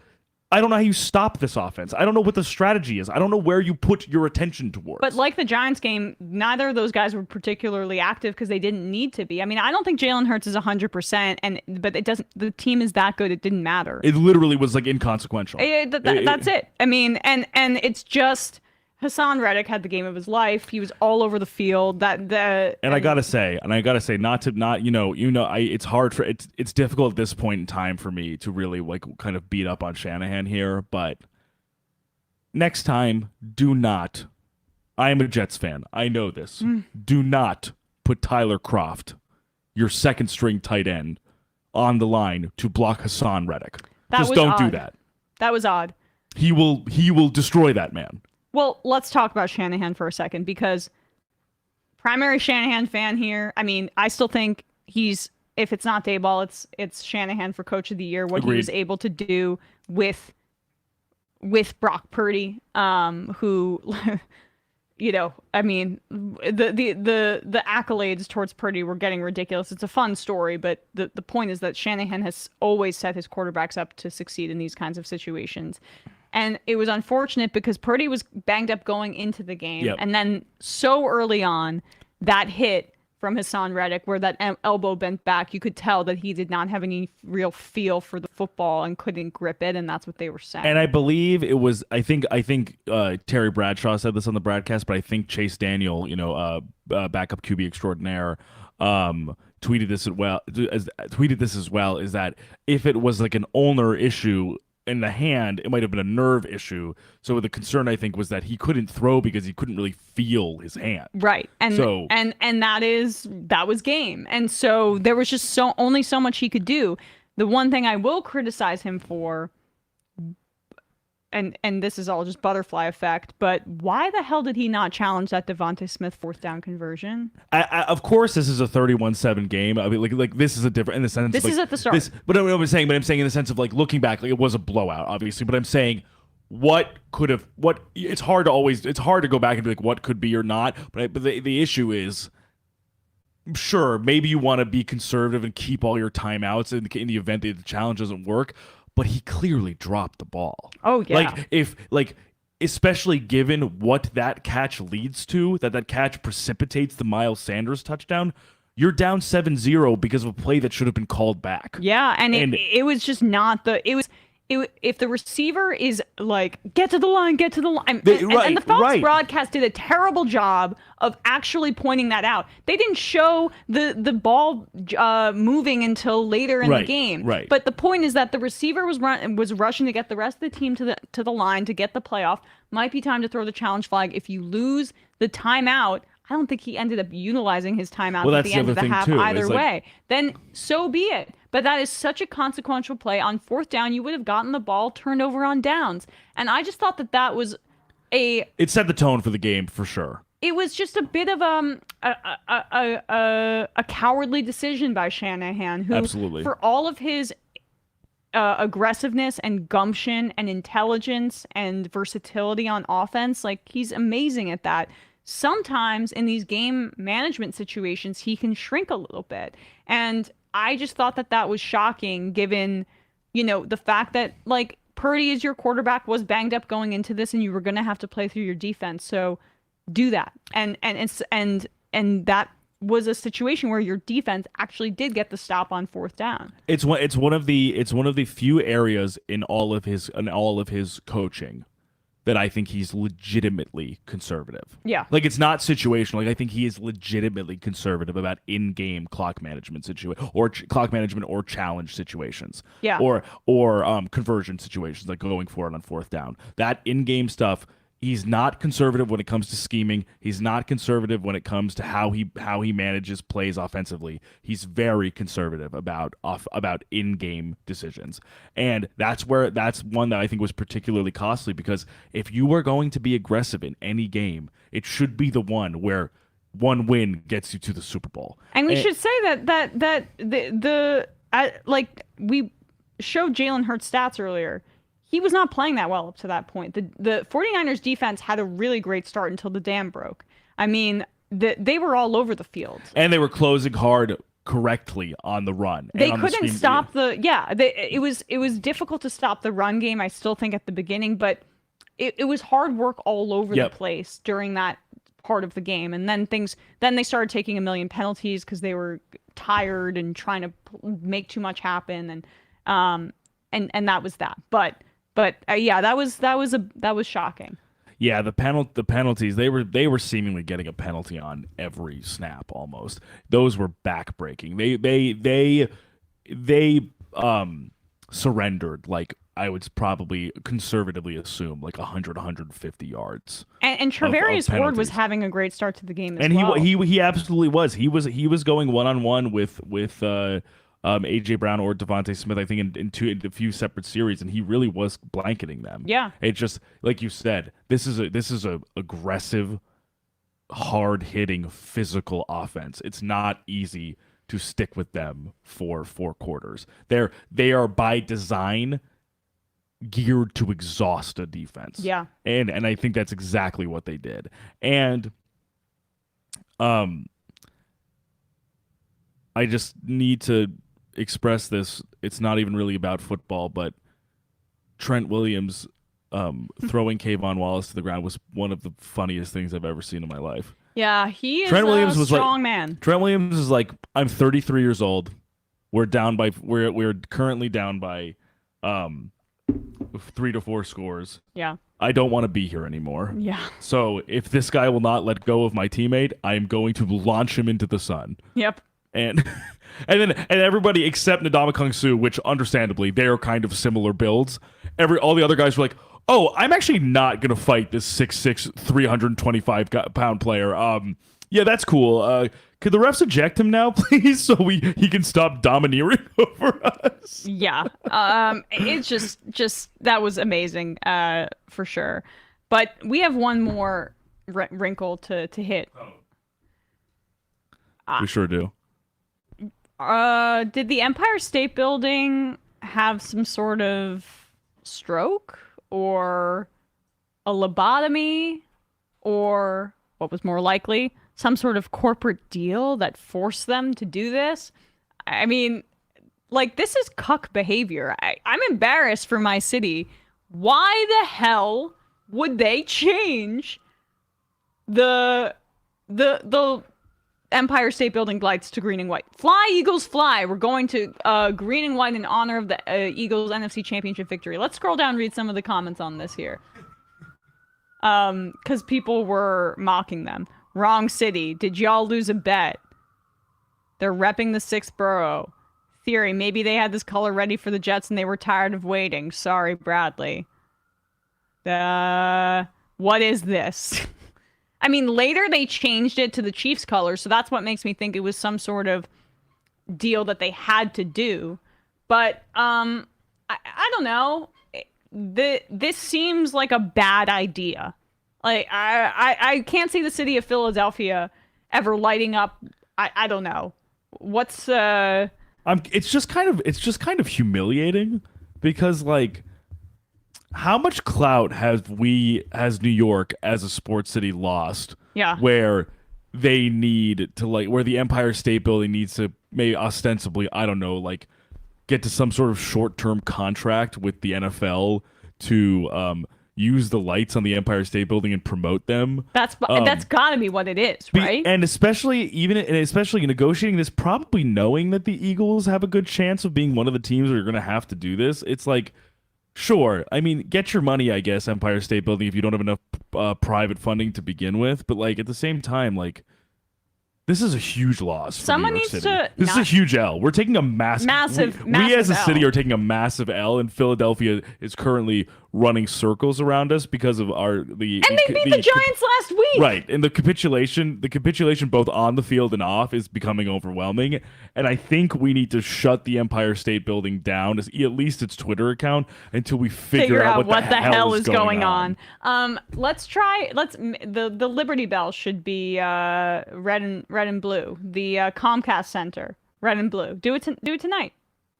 S2: I don't know how you stop this offense. I don't know what the strategy is. I don't know where you put your attention towards.
S1: But like the Giants game, neither of those guys were particularly active because they didn't need to be. I mean, I don't think Jalen Hurts is 100%, but it doesn't. The team is that good. It didn't matter.
S2: It literally was like inconsequential.
S1: That's it. I mean, and it's just Hassan Reddick had the game of his life. He was all over the field. I gotta say, it's hard it's difficult at this point in time for me to really like kind of beat up on Shanahan here, but next time, do not. I am a Jets fan. I know this. Do not put Tyler Kroft, your second string tight end, on the line to block Hassan Reddick. Just don't do that. That was odd.
S2: He will destroy that man.
S1: Well, let's talk about Shanahan for a second, because primary Shanahan fan here. I mean, I still think if it's not Dayball, it's Shanahan for Coach of the Year. What
S2: Agreed.
S1: He was able to do with Brock Purdy, who, I mean, the accolades towards Purdy were getting ridiculous. It's a fun story, but the point is that Shanahan has always set his quarterbacks up to succeed in these kinds of situations. And it was unfortunate because Purdy was banged up going into the game.
S2: Yep.
S1: And then so early on, that hit from Hassan Reddick where that elbow bent back, you could tell that he did not have any real feel for the football and couldn't grip it. And that's what they were saying.
S2: And I believe it was, I think Terry Bradshaw said this on the broadcast, but I think Chase Daniel, backup QB extraordinaire, tweeted this as well, is that if it was like an ulnar issue in the hand, it might have been a nerve issue. So the concern, I think, was that he couldn't throw because he couldn't really feel his hand.
S1: Right. And so, and that was game. And so there was just only so much he could do. The one thing I will criticize him for, and this is all just butterfly effect, but why the hell did he not challenge that Devontae Smith 4th down conversion?
S2: Of course, this is a 31-7 game. I mean, like this is a different in the sense.
S1: This is at the start.
S2: But I'm saying in the sense of like looking back, like it was a blowout, obviously. But I'm saying it's hard to go back and be like what could be or not. But the issue is, sure, maybe you want to be conservative and keep all your timeouts in the event that the challenge doesn't work. But he clearly dropped the ball.
S1: Oh yeah.
S2: Especially given what that catch leads to, that catch precipitates the Miles Sanders touchdown, you're down 7-0 because of a play that should have been called back.
S1: Yeah, and it was just not if the receiver is like, get to the line, and the Fox broadcast did a terrible job of actually pointing that out. They didn't show the ball moving until later in the game.
S2: Right.
S1: But the point is that the receiver was rushing to get the rest of the team to the line to get the playoff. Might be time to throw the challenge flag. If you lose the timeout, I don't think he ended up utilizing his timeout at the end of the half either way. Then so be it. But that is such a consequential play. On 4th down, you would have gotten the ball turned over on downs. And I just thought that was it
S2: set the tone for the game for sure.
S1: It was just a bit of a cowardly decision by Shanahan, who,
S2: absolutely,
S1: for all of his aggressiveness and gumption and intelligence and versatility on offense, like he's amazing at that. Sometimes in these game management situations, he can shrink a little bit. And I just thought that was shocking given, the fact that like Purdy as your quarterback was banged up going into this and you were going to have to play through your defense. So do that. And that was a situation where your defense actually did get the stop on 4th down.
S2: It's one of the few areas in all of his coaching that I think he's legitimately conservative.
S1: Yeah.
S2: Like, it's not situational. Like, I think he is legitimately conservative about in-game clock management clock management or challenge situations.
S1: Yeah.
S2: Or conversion situations, like going for it on 4th down. That in-game stuff, he's not conservative when it comes to scheming. He's not conservative when it comes to how he manages plays offensively. He's very conservative about in-game decisions. And that's one that I think was particularly costly, because if you were going to be aggressive in any game, it should be the one where one win gets you to the Super Bowl.
S1: And we should say that we showed Jalen Hurts stats earlier. he was not playing that well up to that point. The 49ers defense had a really great start until the dam broke. I mean, they were all over the field.
S2: And they were closing hard correctly on the run.
S1: They couldn't stop it was difficult to stop the run game, I still think, at the beginning, but it was hard work all over the place during that part of the game. And then they started taking a million penalties because they were tired and trying to make too much happen, and that was that. But that was shocking.
S2: Yeah, the penalties, they were seemingly getting a penalty on every snap almost. Those were backbreaking. They surrendered, like, I would probably conservatively assume, like 150 yards. And
S1: Travarius Ward was having a great start to the game as
S2: well.
S1: And
S2: he absolutely was. He was going one-on-one with AJ Brown or Devontae Smith, I think, in a few separate series, and he really was blanketing them.
S1: Yeah.
S2: It just, like you said, this is a aggressive, hard-hitting, physical offense. It's not easy to stick with them for 4 quarters. They are by design geared to exhaust a defense.
S1: Yeah.
S2: And I think that's exactly what they did. And I just need to express this. It's not even really about football, but Trent Williams throwing Kayvon Wallace to the ground was one of the funniest things I've ever seen in my life.
S1: Yeah, he is a strong man.
S2: Trent Williams is like, I'm 33 years old. We're currently down by 3 to 4 scores.
S1: Yeah.
S2: I don't want to be here anymore.
S1: Yeah.
S2: So if this guy will not let go of my teammate, I am going to launch him into the sun.
S1: Yep.
S2: And everybody except Ndamukong Suh, which understandably they are kind of similar builds. All the other guys were like, "Oh, I'm actually not gonna fight this 6'6", 325-pound player. Yeah, that's cool. Could the refs eject him now, please, so he can stop domineering over us?"
S1: Yeah. It's just that was amazing, for sure. But we have one more wrinkle to hit.
S2: We sure do.
S1: Did the Empire State Building have some sort of stroke or a lobotomy, or what was more likely, some sort of corporate deal that forced them to do this? I mean, like, this is cuck behavior. I'm embarrassed for my city. Why the hell would they change the Empire State Building lights to green and white? Fly, Eagles, fly. We're going to green and white in honor of the Eagles NFC Championship victory. Let's scroll down and read some of the comments on this here. Because people were mocking them. Wrong city. Did y'all lose a bet? They're repping the 6th borough. Theory. Maybe they had this color ready for the Jets and they were tired of waiting. Sorry, Bradley. What is this? I mean, later they changed it to the Chiefs colors, so that's what makes me think it was some sort of deal that they had to do. But I don't know. This seems like a bad idea. Like, I can't see the city of Philadelphia ever lighting up. I don't know. What's
S2: it's just kind of humiliating, because, like, how much clout has New York as a sports city lost?
S1: Yeah.
S2: Where they need to, like, where the Empire State Building needs to maybe ostensibly, I don't know, like, get to some sort of short-term contract with the NFL to use the lights on the Empire State Building and promote them.
S1: That's got to be what it is, right?
S2: And especially negotiating this, probably knowing that the Eagles have a good chance of being one of the teams where you're going to have to do this. It's like, sure, I mean, get your money, I guess, Empire State Building, if you don't have enough private funding to begin with. But, like, at the same time, like, this is a huge loss for
S1: Someone
S2: New York
S1: needs
S2: City.
S1: to
S2: This is a huge L. We're taking a massive we as a city
S1: L.
S2: are taking a massive L, and Philadelphia is currently running circles around us because of
S1: they beat the Giants last week.
S2: Right, and the capitulation both on the field and off is becoming overwhelming. And I think we need to shut the Empire State Building down, at least its Twitter account, until we figure out what the hell is going on. The Liberty Bell should be red and blue. The Comcast Center, red and blue. Do it tonight.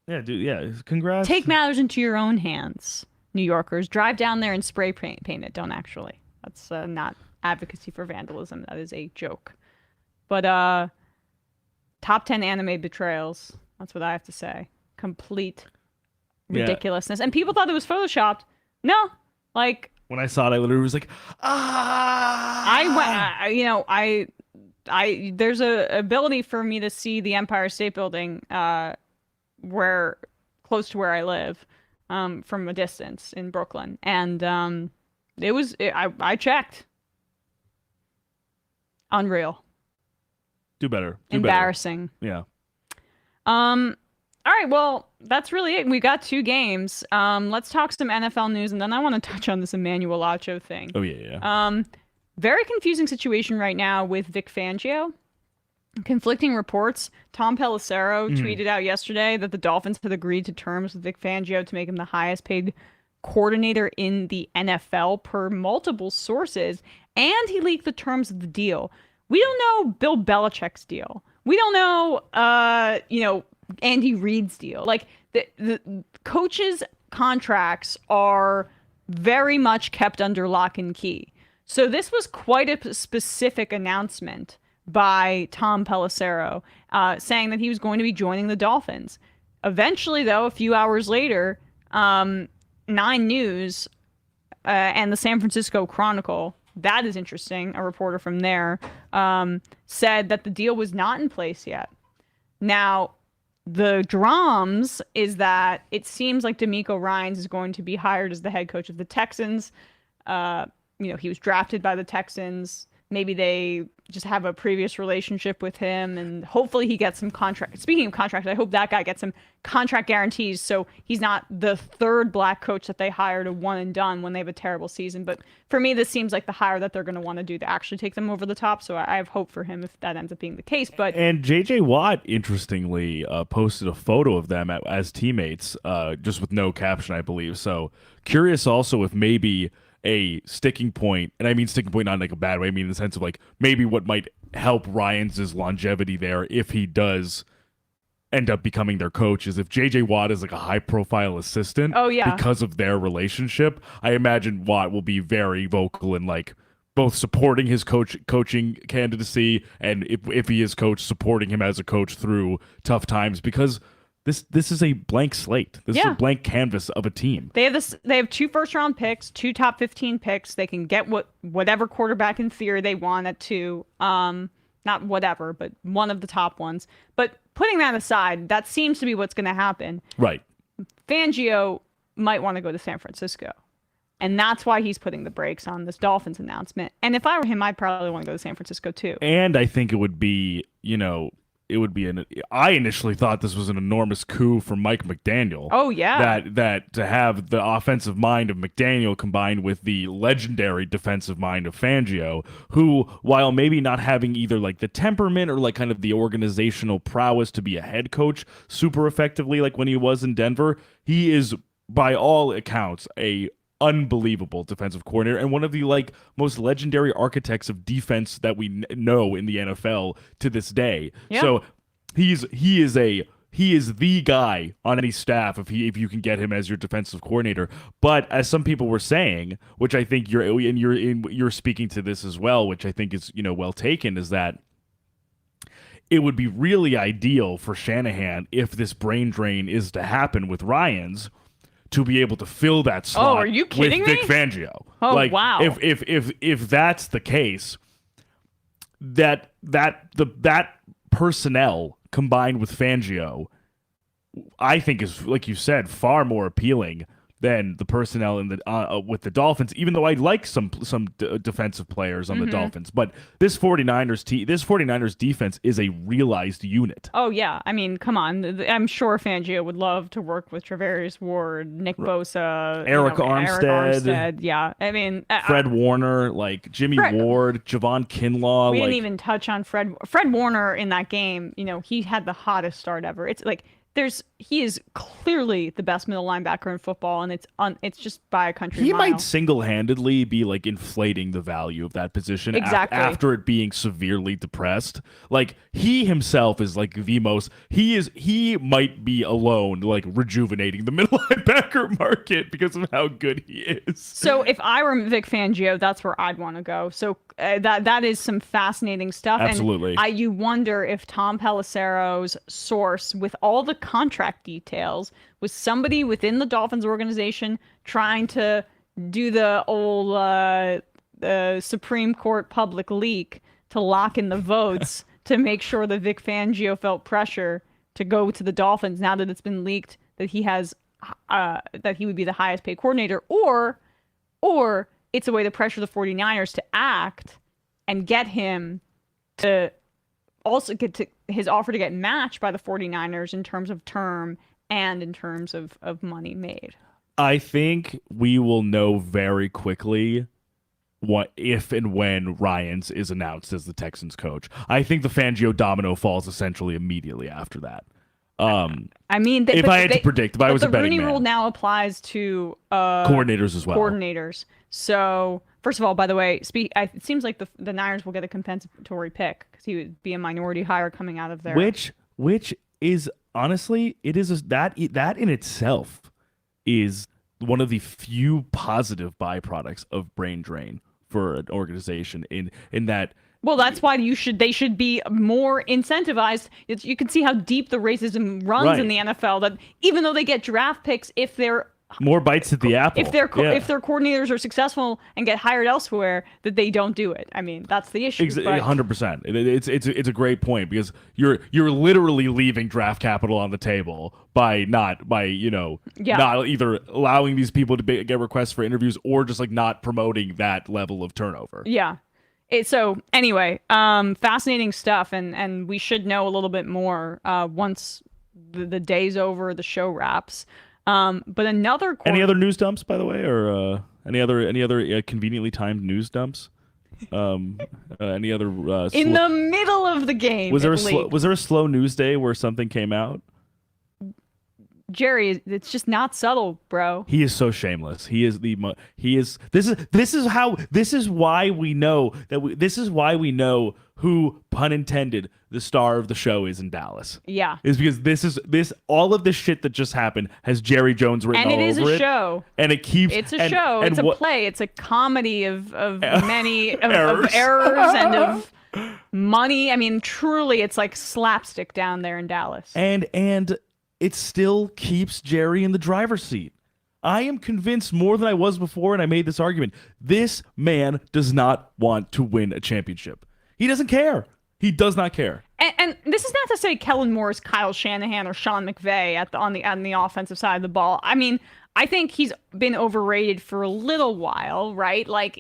S2: Yeah, dude. Yeah, congrats.
S1: Take matters into your own hands. New Yorkers, drive down there and spray paint it. Don't actually. That's not advocacy for vandalism. That is a joke. But top 10 anime betrayals. That's what I have to say. Complete ridiculousness. And people thought it was photoshopped. No, like
S2: when I saw it, I literally was like,
S1: there's a ability for me to see the Empire State Building where close to where I live from a distance in Brooklyn, and I checked. Unreal.
S2: Do better.
S1: Embarrassing.
S2: Yeah.
S1: All right, well, that's really it. We got 2 games. Let's talk some NFL news, and then I want to touch on this Emmanuel Acho thing.
S2: Oh, yeah.
S1: Very confusing situation right now with Vic Fangio. Conflicting reports. Tom Pelissero tweeted out yesterday that the Dolphins had agreed to terms with Vic Fangio to make him the highest paid coordinator in the NFL per multiple sources, and he leaked the terms of the deal. We don't know Bill Belichick's deal. We don't know, Andy Reid's deal. Like the coaches' contracts are very much kept under lock and key. So this was quite a specific announcement by Tom Pelissero, saying that he was going to be joining the Dolphins. Eventually, though, a few hours later, 9 News and the San Francisco Chronicle, that is interesting, a reporter from there, said that the deal was not in place yet. Now, the drums is that it seems like DeMeco Ryans is going to be hired as the head coach of the Texans. He was drafted by the Texans. Maybe they just have a previous relationship with him, and hopefully he gets some contract. Speaking of contracts, I hope that guy gets some contract guarantees so he's not the 3rd black coach that they hire to one and done when they have a terrible season. But for me, this seems like the hire that they're going to want to do to actually take them over the top. So I have hope for him if that ends up being the case. And
S2: J.J. Watt, interestingly, posted a photo of them as teammates, just with no caption, I believe. So curious also if maybe a sticking point, and I mean sticking point not in like a bad way, I mean in the sense of like maybe what might help Ryans' longevity there if he does end up becoming their coach is if JJ Watt is like a high profile assistant.
S1: Oh yeah.
S2: Because of their relationship, I imagine Watt will be very vocal in like both supporting his coaching candidacy and if he is coach, supporting him as a coach through tough times, because This is a blank slate. This is a blank canvas of a team.
S1: They have 2 first-round picks, 2 top 15 picks. They can get whatever quarterback in theory they want at 2. Not whatever, but one of the top ones. But putting that aside, that seems to be what's going to happen.
S2: Right.
S1: Fangio might want to go to San Francisco. And that's why he's putting the brakes on this Dolphins announcement. And if I were him, I'd probably want to go to San Francisco too.
S2: And I think it would be, I initially thought this was an enormous coup for Mike McDaniel.
S1: Oh, yeah.
S2: That to have the offensive mind of McDaniel combined with the legendary defensive mind of Fangio, who, while maybe not having either like the temperament or like kind of the organizational prowess to be a head coach super effectively like when he was in Denver, he is, by all accounts, a unbelievable defensive coordinator and one of the like most legendary architects of defense that we know in the NFL to this day. Yeah. So he is the guy on any staff if you can get him as your defensive coordinator. But as some people were saying, which I think you're speaking to this as well, which I think is well taken, is that it would be really ideal for Shanahan if this brain drain is to happen with Ryans, to be able to fill that slot.
S1: Oh, are you kidding
S2: with Vic Fangio?
S1: Oh,
S2: like,
S1: wow.
S2: If that's the case, that personnel combined with Fangio, I think is, like you said, far more appealing than the personnel in the with the Dolphins, even though I like some defensive players on the Dolphins. But this 49ers defense is a realized unit.
S1: Oh, yeah. I mean, come on. I'm sure Fangio would love to work with Travarius Ward, Nick Bosa,
S2: Eric Armstead.
S1: Yeah. I mean,
S2: Fred Warner, like Jimmy Ward, Javon Kinlaw.
S1: We didn't even touch on Fred Warner in that game. He had the hottest start ever. It's like he is clearly the best middle linebacker in football, and it's just by a country
S2: He
S1: mile.
S2: might single-handedly be like inflating the value of that position
S1: Exactly.
S2: after it being severely depressed. Like he himself is like the most. He might be alone like rejuvenating the middle linebacker market because of how good he is.
S1: So if I were Vic Fangio, that's where I'd want to go. So that is some fascinating stuff.
S2: Absolutely.
S1: And you wonder if Tom Pelissero's source with all the contract details was somebody within the Dolphins organization trying to do the old Supreme Court public leak to lock in the votes to make sure that Vic Fangio felt pressure to go to the Dolphins now that it's been leaked that he has that he would be the highest paid coordinator, or it's a way to pressure the 49ers to act and get him to also get to his offer to get matched by the 49ers in terms of term and in terms of money made.
S2: I think we will know very quickly what if and when Ryans is announced as the Texans coach. I think the Fangio domino falls essentially immediately after that.
S1: I mean,
S2: if I had to predict, if I was a betting man.
S1: The Rooney Rule now applies to
S2: coordinators as well.
S1: Coordinators. So, first of all, by the way, it seems like the Niners will get a compensatory pick because he would be a minority hire coming out of there.
S2: Which is honestly, it is that in itself is one of the few positive byproducts of brain drain for an organization in that.
S1: Well, that's why they should be more incentivized. You can see how deep the racism runs in the NFL. That even though they get draft picks, if they're
S2: more bites at the apple,
S1: if their coordinators are successful and get hired elsewhere, that they don't do it. I mean, that's the issue.
S2: 100%. It's a great point because you're literally leaving draft capital on the table by not either allowing these people to get requests for interviews or just like not promoting that level of turnover.
S1: Yeah. So anyway, fascinating stuff, and we should know a little bit more once the day's over, the show wraps. But any
S2: other news dumps, by the way, or any other conveniently timed news dumps? Any other
S1: in the middle of the game?
S2: Was there a slow news day where something came out?
S1: Jerry, it's just not subtle, bro.
S2: He is so shameless. This is why we know who, pun intended, the star of the show is in Dallas.
S1: Yeah.
S2: Is because all of this shit that just happened has Jerry Jones written all over it.
S1: And it is a show.
S2: And it keeps
S1: it's a show. It's a play. It's a comedy of many
S2: errors.
S1: of errors and of money. I mean, truly it's like slapstick down there in Dallas.
S2: And it still keeps Jerry in the driver's seat. I am convinced more than I was before, and I made this argument. This man does not want to win a championship. He doesn't care. He does not care.
S1: And this is not to say Kellen Moore is Kyle Shanahan or Sean McVay on the offensive side of the ball. I mean, I think he's been overrated for a little while, right? Like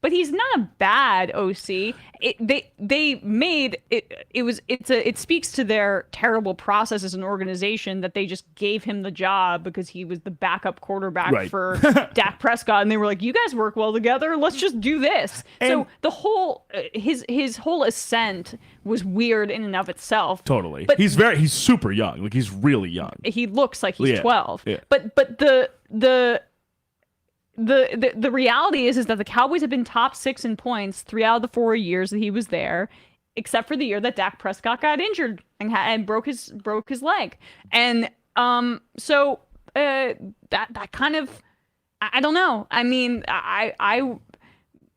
S1: but he's not a bad OC. They made it. It speaks to their terrible process as an organization that they just gave him the job because he was the backup quarterback for Dak Prescott, and they were like, "You guys work well together. Let's just do this." And so the whole his whole ascent was weird in and of itself.
S2: Totally,
S1: but
S2: he's super young. Like he's really young.
S1: He looks like he's 12.
S2: Yeah.
S1: But the reality is that the Cowboys have been top 6 in points 3 out of the 4 years that he was there, except for the year that Dak Prescott got injured and broke his leg. And so that kind of, I don't know. I mean, I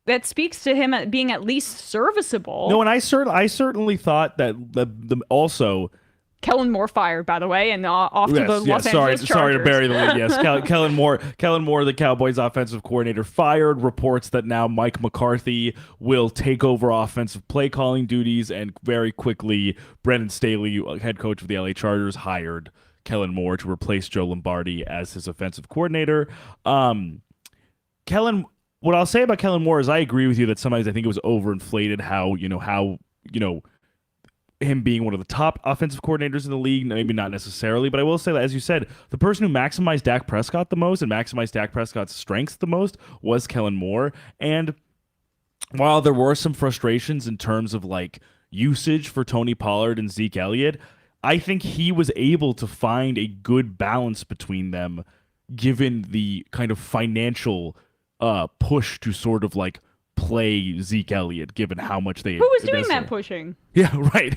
S1: that speaks to him being at least serviceable.
S2: No, and I certainly thought that also.
S1: Kellen Moore fired, by the way, and off to the Los Angeles Chargers.
S2: Sorry to bury the lead. Yes, Kellen Moore, the Cowboys offensive coordinator, fired. Reports that now Mike McCarthy will take over offensive play calling duties, and very quickly, Brendan Staley, head coach of the LA Chargers, hired Kellen Moore to replace Joe Lombardi as his offensive coordinator. What I'll say about Kellen Moore is I agree with you that sometimes I think it was overinflated how him being one of the top offensive coordinators in the league, maybe not necessarily, but I will say that, as you said, the person who maximized Dak Prescott the most and maximized Dak Prescott's strengths the most was Kellen Moore. And while there were some frustrations in terms of like usage for Tony Pollard and Zeke Elliott, I think he was able to find a good balance between them, given the kind of financial push to sort of like play Zeke Elliott, given how much they
S1: Who was doing
S2: invested.
S1: that pushing?
S2: Yeah, right.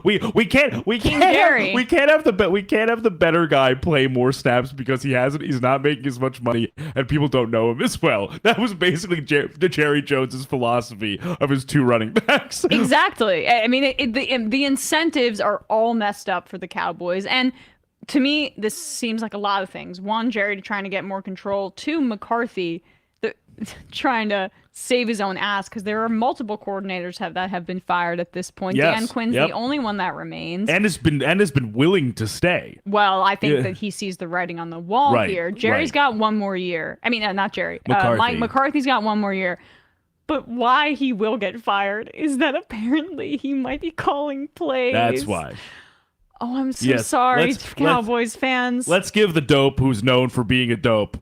S2: We can't have the better guy play more snaps because he's not making as much money and people don't know him as well. That was basically the Jerry Jones's philosophy of his 2 running backs.
S1: Exactly. I mean, the incentives are all messed up for the Cowboys, and to me, this seems like a lot of things. 1, Jerry trying to get more control. 2, McCarthy trying to save his own ass, because there are multiple coordinators that have been fired at this point.
S2: Yes,
S1: Dan Quinn's the only one that remains,
S2: and has been willing to stay.
S1: Well, I think that he sees the writing on the wall here. Jerry's got 1 more year. I mean, not Jerry. Mike McCarthy's got 1 more year. But why he will get fired is that apparently he might be calling plays.
S2: That's why.
S1: Oh, I'm so sorry, Cowboys fans.
S2: Let's give the dope who's known for being a dope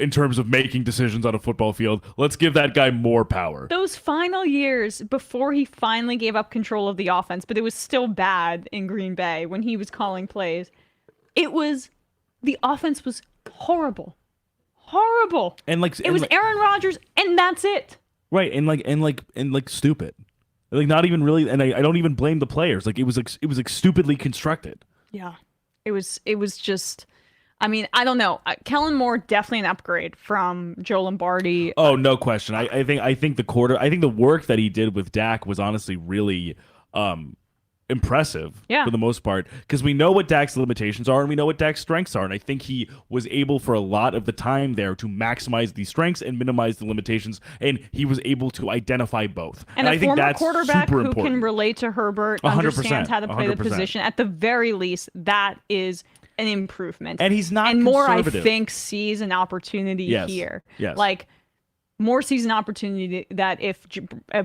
S2: in terms of making decisions on a football field. Let's give that guy more power.
S1: Those final years before he finally gave up control of the offense, but it was still bad in Green Bay when he was calling plays. The offense was horrible. Horrible.
S2: And
S1: it was Aaron Rodgers, and that's it.
S2: Right, and stupid. Like, not even really, and I don't even blame the players. Like, it was stupidly constructed.
S1: Yeah. It was just, I mean, I don't know. Kellen Moore, definitely an upgrade from Joe Lombardi.
S2: Oh, no question. I think the work that he did with Dak was honestly really impressive for the most part, because we know what Dak's limitations are and we know what Dak's strengths are, and I think he was able for a lot of the time there to maximize the strengths and minimize the limitations, and he was able to identify both.
S1: And
S2: I think that's
S1: quarterback
S2: super
S1: who
S2: important.
S1: can relate to Herbert,
S2: 100%,
S1: understands how to play
S2: 100%.
S1: the position. At the very least, that is an improvement.
S2: And he's not
S1: Moore, I
S2: conservative.
S1: think, sees an opportunity here.
S2: Yes.
S1: Like, Moore sees an opportunity that if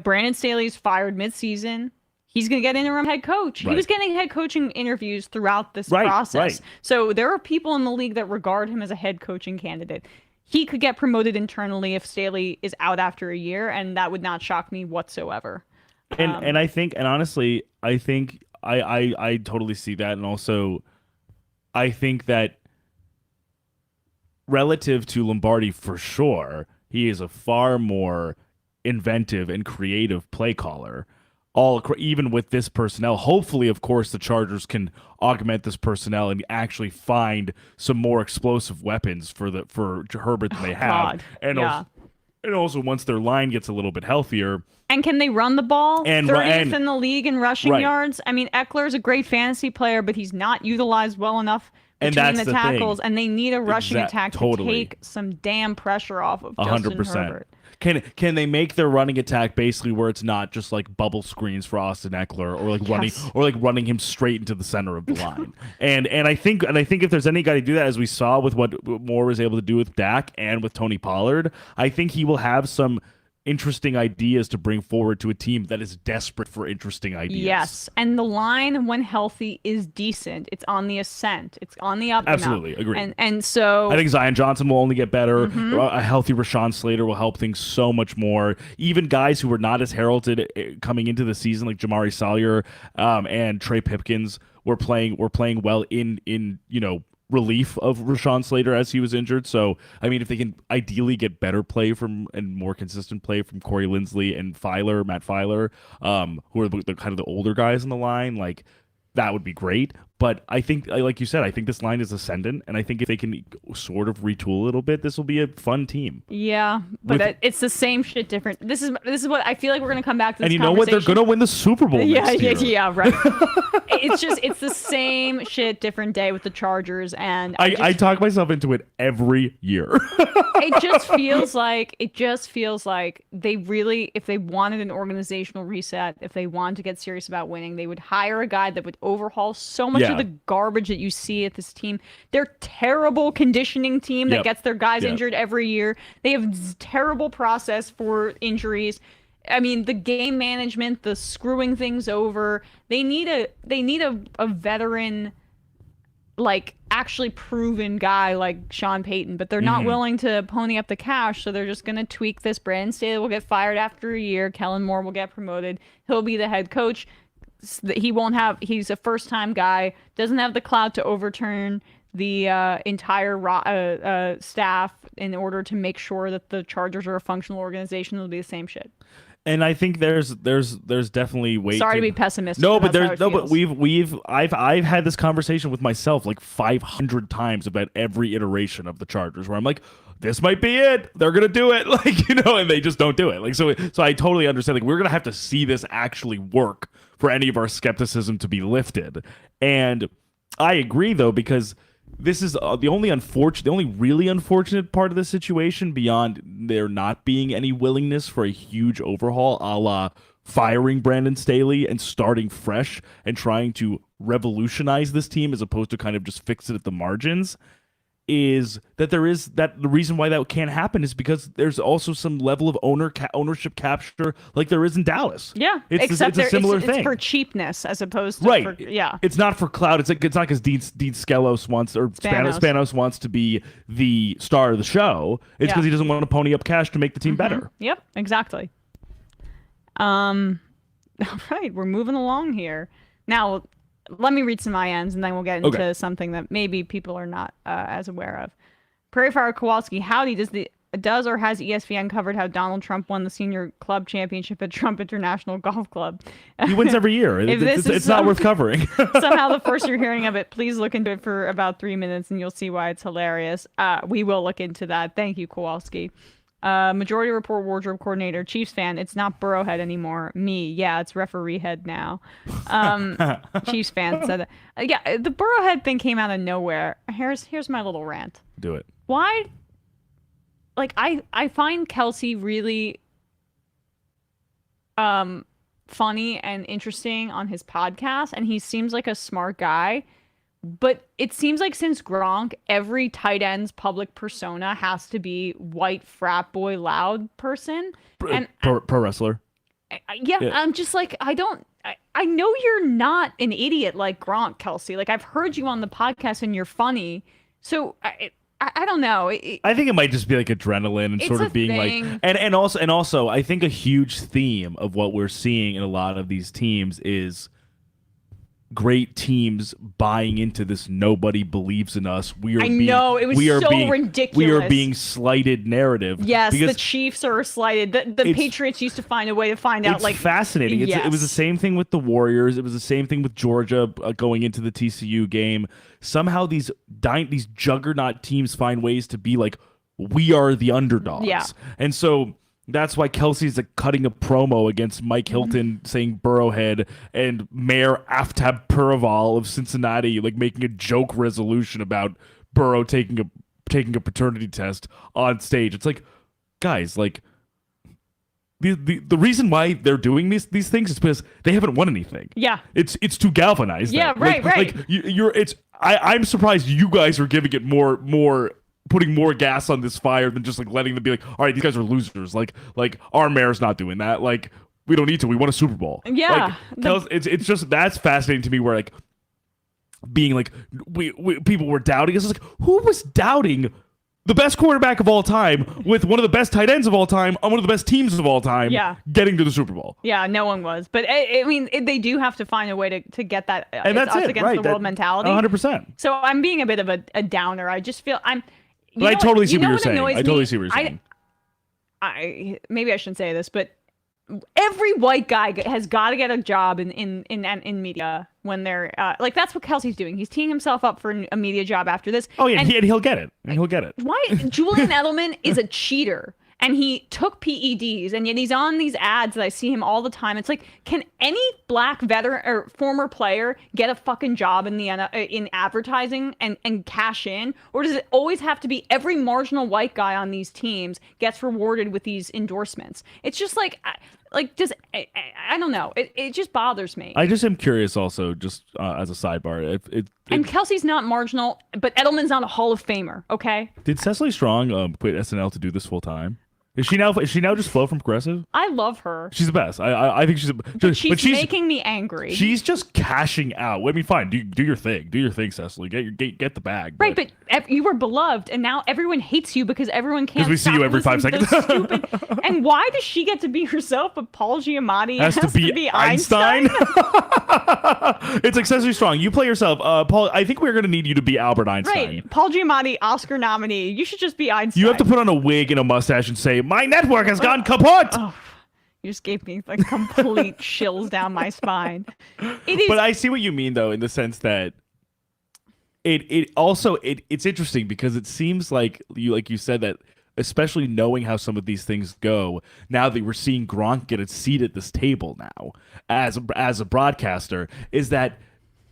S1: Brandon Staley is fired mid-season, he's going to get interim head coach.
S2: Right.
S1: He was getting head coaching interviews throughout this process.
S2: Right.
S1: So there are people in the league that regard him as a head coaching candidate. He could get promoted internally if Staley is out after a year, and that would not shock me whatsoever.
S2: And I think, and honestly, I think I totally see that. And also, I think that relative to Lombardi, for sure, he is a far more inventive and creative play caller. Even with this personnel, hopefully, of course, the Chargers can augment this personnel and actually find some more explosive weapons for Herbert than they have. And also, once their line gets a little bit healthier.
S1: And can they run the ball?
S2: And
S1: 30th in the league in rushing yards. I mean, Eckler is a great fantasy player, but he's not utilized well enough between the tackles. And they need a rushing attack to take some damn pressure off of Justin
S2: 100%.
S1: Herbert.
S2: Can they make their running attack basically where it's not just like bubble screens for Austin Eckler or running him straight into the center of the line? and I think if there's any guy to do that, as we saw with what Moore was able to do with Dak and with Tony Pollard, I think he will have some interesting ideas to bring forward to a team that is desperate for interesting ideas.
S1: Yes, and the line, when healthy, is decent. It's on the ascent. It's on the up.
S2: Absolutely, agree.
S1: And so
S2: I think Zion Johnson will only get better. A healthy Rashawn Slater will help things so much more. Even guys who were not as heralded coming into the season, like Jamari Salyer and Trey Pipkins, were playing well in relief of Rashawn Slater as he was injured. So, I mean, if they can ideally get better play and more consistent play from Corey Linsley and Matt Filer, who are the kind of the older guys in the line, like, that would be great. But I think, like you said, I think this line is ascendant, and I think if they can sort of retool a little bit, this will be a fun team.
S1: Yeah, but it's the same shit different. This is what I feel like we're going to come back to this
S2: And you know what? They're going to win the Super Bowl next year.
S1: Yeah, right. It's the same shit, different day with the Chargers, and
S2: I talk myself into it every year.
S1: It just feels like they really, if they wanted an organizational reset, if they wanted to get serious about winning, they would hire a guy that would overhaul so much of the garbage that you see at this team. They're terrible conditioning team that gets their guys injured every year. They have terrible process for injuries. I mean, the game management, the screwing things over. They need a veteran, like, actually proven guy like Sean Payton, but they're not willing to pony up the cash, so they're just going to tweak this. Brandon Staley will get fired after a year. Kellen Moore will get promoted. He'll be the head coach. he won't have. He's a first-time guy, doesn't have the clout to overturn the entire staff in order to make sure that the Chargers are a functional organization. It'll be the same shit.
S2: And I think there's definitely weight.
S1: Sorry to be pessimistic.
S2: No, but I've had this conversation with myself like 500 times about every iteration of the Chargers, where I'm like, this might be it. They're gonna do it, like, and they just don't do it. Like, so I totally understand. Like, we're gonna have to see this actually work for any of our skepticism to be lifted. And I agree, though, because this is the only really unfortunate part of the situation, beyond there not being any willingness for a huge overhaul, a la firing Brandon Staley and starting fresh and trying to revolutionize this team as opposed to kind of just fix it at the margins, is that the reason why that can't happen is because there's also some level of ownership capture like there is in Dallas.
S1: Yeah,
S2: it's a similar thing.
S1: It's for cheapness as opposed to It's
S2: not for clout. It's not because Dean Skelos wants or Spanos wants to be the star of the show. It's because he doesn't want to pony up cash to make the team better.
S1: Yep, exactly. All right, we're moving along here now. Let me read some INs, and then we'll get into something that maybe people are not as aware of. Prairie Fire Kowalski, howdy. Does or has ESVN covered how Donald Trump won the senior club championship at Trump International Golf Club?
S2: He wins every year. It's not worth covering.
S1: Somehow the first you're hearing of it, please look into it for about 3 minutes, and you'll see why it's hilarious. We will look into that. Thank you, Kowalski. Majority Report wardrobe coordinator, Chiefs fan. It's not Burrowhead anymore. Me, yeah, it's referee head now. Chiefs fan said that. Yeah, the Burrowhead thing came out of nowhere. Here's my little rant.
S2: Do it.
S1: Why? Like I find Kelce really funny and interesting on his podcast, and he seems like a smart guy. But it seems like since Gronk, every tight end's public persona has to be white frat boy loud person. And
S2: pro wrestler.
S1: Yeah, I'm just like, I know you're not an idiot like Gronk, Kelce. Like, I've heard you on the podcast and you're funny. So I don't know.
S2: I think it might just be like adrenaline and sort of being thing. Like, and also I think a huge theme of what we're seeing in a lot of these teams is great teams buying into this nobody believes in us.
S1: It was so ridiculous.
S2: We are being slighted narrative.
S1: Yes, the Chiefs are slighted. The Patriots used to find a way to find out. Like,
S2: fascinating. It was the same thing with the Warriors. It was the same thing with Georgia going into the TCU game. Somehow these juggernaut teams find ways to be like, we are the underdogs.
S1: Yeah.
S2: And so that's why Kelce's cutting a promo against Mike Hilton saying Burrowhead, and Mayor Aftab Puraval of Cincinnati making a joke resolution about Burrow taking a paternity test on stage. It's like, guys, the reason why they're doing these things is because they haven't won anything.
S1: Yeah.
S2: It's to galvanize them.
S1: Yeah, right.
S2: I'm surprised you guys are giving it more putting more gas on this fire than just letting them be like, all right, these guys are losers. Like our mayor's not doing that. Like, we don't need to. We won a Super Bowl.
S1: Yeah.
S2: It's just, that's fascinating to me, where being we people were doubting us. It's like, who was doubting the best quarterback of all time with one of the best tight ends of all time on one of the best teams of all time getting to the Super Bowl?
S1: Yeah, no one was. But I mean, they do have to find a way to get that
S2: and that's
S1: us
S2: it,
S1: against
S2: right,
S1: the world mentality.
S2: 100%.
S1: So I'm being a bit of a downer. I just feel
S2: But I totally see what you're saying. I totally see what you're saying.
S1: Maybe I shouldn't say this, but every white guy has got to get a job in media when they're that's what Kelce's doing. He's teeing himself up for a media job after this.
S2: Oh yeah, and he'll get it. And he'll get it.
S1: Why Julian Edelman is a cheater. And he took PEDs, and yet he's on these ads that I see him all the time. It's like, can any black veteran or former player get a fucking job in advertising and cash in? Or does it always have to be every marginal white guy on these teams gets rewarded with these endorsements? It's just I don't know. It just bothers me.
S2: I just am curious also, just as a sidebar.
S1: And Kelce's not marginal, but Edelman's not a Hall of Famer, okay?
S2: Did Cecily Strong quit SNL to do this full time? Is she now just Flo from Progressive?
S1: I love her.
S2: She's the best. I think she's.
S1: But she's making me angry.
S2: She's just cashing out. I mean, fine. Do your thing. Do your thing, Cecily. Get the bag.
S1: Right, but you were beloved, and now everyone hates you because everyone can't.
S2: Because we see you every 5 seconds.
S1: Stupid. And why does she get to be herself, but Paul Giamatti has to be Einstein?
S2: It's excessively strong. You play yourself. Paul, I think we're going to need you to be Albert Einstein.
S1: Right. Paul Giamatti, Oscar nominee. You should just be Einstein.
S2: You have to put on a wig and a mustache and say, my network has gone kaput.
S1: Oh, you just gave me like complete chills down my spine. It is.
S2: But I see what you mean, though, in the sense that it's interesting because it seems like you said that, especially knowing how some of these things go, now that we're seeing Gronk get a seat at this table now as a broadcaster, is that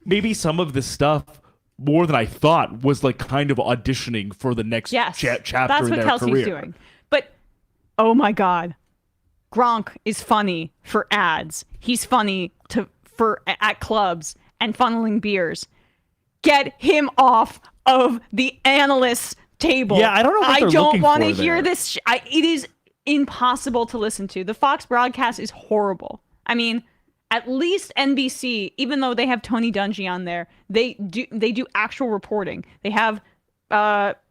S2: maybe some of this stuff, more than I thought, was like kind of auditioning for the next chapter
S1: that's
S2: in
S1: what
S2: their
S1: Kelsey's
S2: career.
S1: doing. But oh my God, Gronk is funny for ads. He's funny at clubs and funneling beers. Get him off of the analyst table.
S2: Yeah, I don't know what
S1: I
S2: they're
S1: don't
S2: looking
S1: want to
S2: for
S1: hear
S2: there.
S1: this. It is impossible to listen to. The Fox broadcast is horrible. I mean, at least NBC, even though they have Tony Dungy on there, they do actual reporting. They have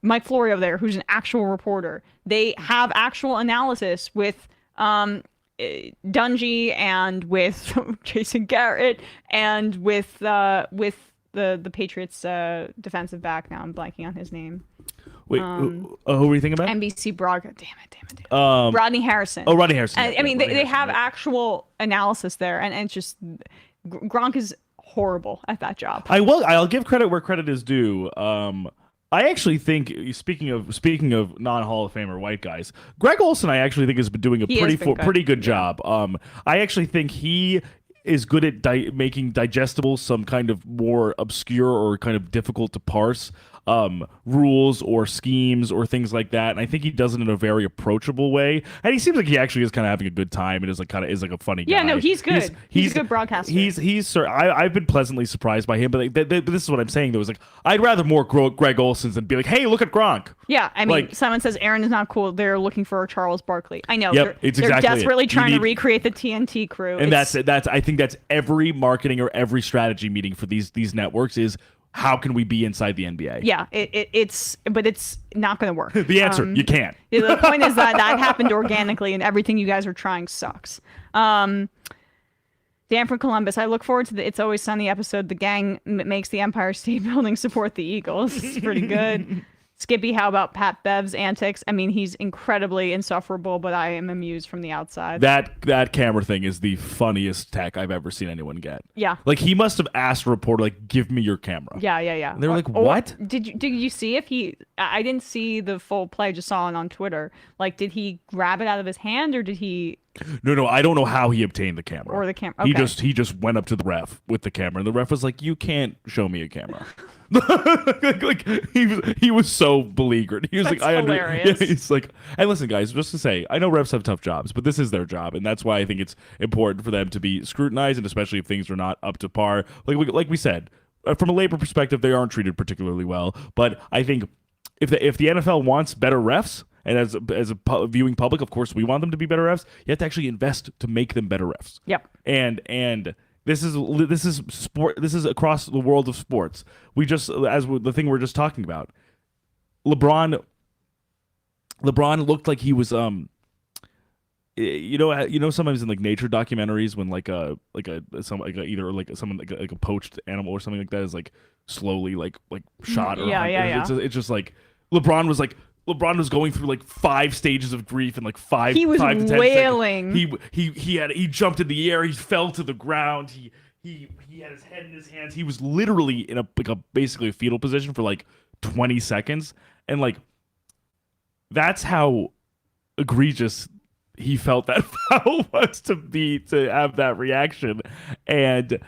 S1: Mike Florio there, who's an actual reporter. They have actual analysis with Dungy and with Jason Garrett and with the Patriots defensive back. Now I'm blanking on his name.
S2: Wait, who were you thinking about?
S1: NBC broadcast. Damn it. Rodney Harrison.
S2: Oh, Rodney Harrison.
S1: I mean, they have actual analysis there, and it's just Gronk is horrible at that job.
S2: I'll give credit where credit is due. I actually think, speaking of non-Hall of Famer white guys, Greg Olsen, I actually think has been doing a pretty good job. I actually think he is good at making digestible some kind of more obscure or kind of difficult to parse rules or schemes or things like that, and I think he does it in a very approachable way. And he seems like he actually is kind of having a good time and is like a funny guy.
S1: Yeah, no, he's good. He's a good broadcaster.
S2: I've been pleasantly surprised by him. But this is what I'm saying though. Is like I'd rather more Greg Olsen's than be like, hey, look at Gronk.
S1: Yeah, I mean,
S2: Like,
S1: someone says Aaron is not cool. They're looking for Charles Barkley. I know.
S2: Yep,
S1: they're
S2: exactly
S1: desperately
S2: it.
S1: trying to recreate the TNT crew.
S2: And that's I think that's every marketing or every strategy meeting for these networks is, how can we be inside the NBA?
S1: Yeah, it's not going to work.
S2: The answer, you can't.
S1: The point is that happened organically, and everything you guys are trying sucks. Dan from Columbus, I look forward to the It's Always Sunny episode. The gang makes the Empire State Building support the Eagles. It's pretty good. Skippy, how about Pat Bev's antics? I mean, he's incredibly insufferable, but I am amused from the outside.
S2: That camera thing is the funniest tech I've ever seen anyone get.
S1: Yeah.
S2: Like, he must have asked a reporter, like, give me your camera.
S1: Yeah.
S2: And they were like, what?
S1: Did you see if he... I didn't see the full play, just saw it on Twitter. Like, did he grab it out of his hand, or did he...
S2: No, I don't know how he obtained the camera.
S1: Or the camera. Okay.
S2: He just went up to the ref with the camera, and the ref was like, you can't show me a camera. like he was so beleaguered. He was
S1: That's
S2: like,
S1: hilarious.
S2: He's like, and listen, guys, just to say, I know refs have tough jobs, but this is their job, and that's why I think it's important for them to be scrutinized, and especially if things are not up to par. Like we said, from a labor perspective, they aren't treated particularly well. But I think if the NFL wants better refs, and as a viewing public, of course, we want them to be better refs. You have to actually invest to make them better refs.
S1: Yep.
S2: And this is sport. This is across the world of sports. The thing we're just talking about. LeBron looked like he was sometimes in like nature documentaries when someone like a poached animal or something like that is like slowly like shot or
S1: yeah.
S2: It's just like LeBron was going through like 5 stages of grief and like five
S1: He was
S2: 5 to 10
S1: wailing.
S2: seconds. He jumped in the air. He fell to the ground. He had his head in his hands. He was literally in basically a fetal position for like 20 seconds, and like that's how egregious he felt that foul was to have that reaction. And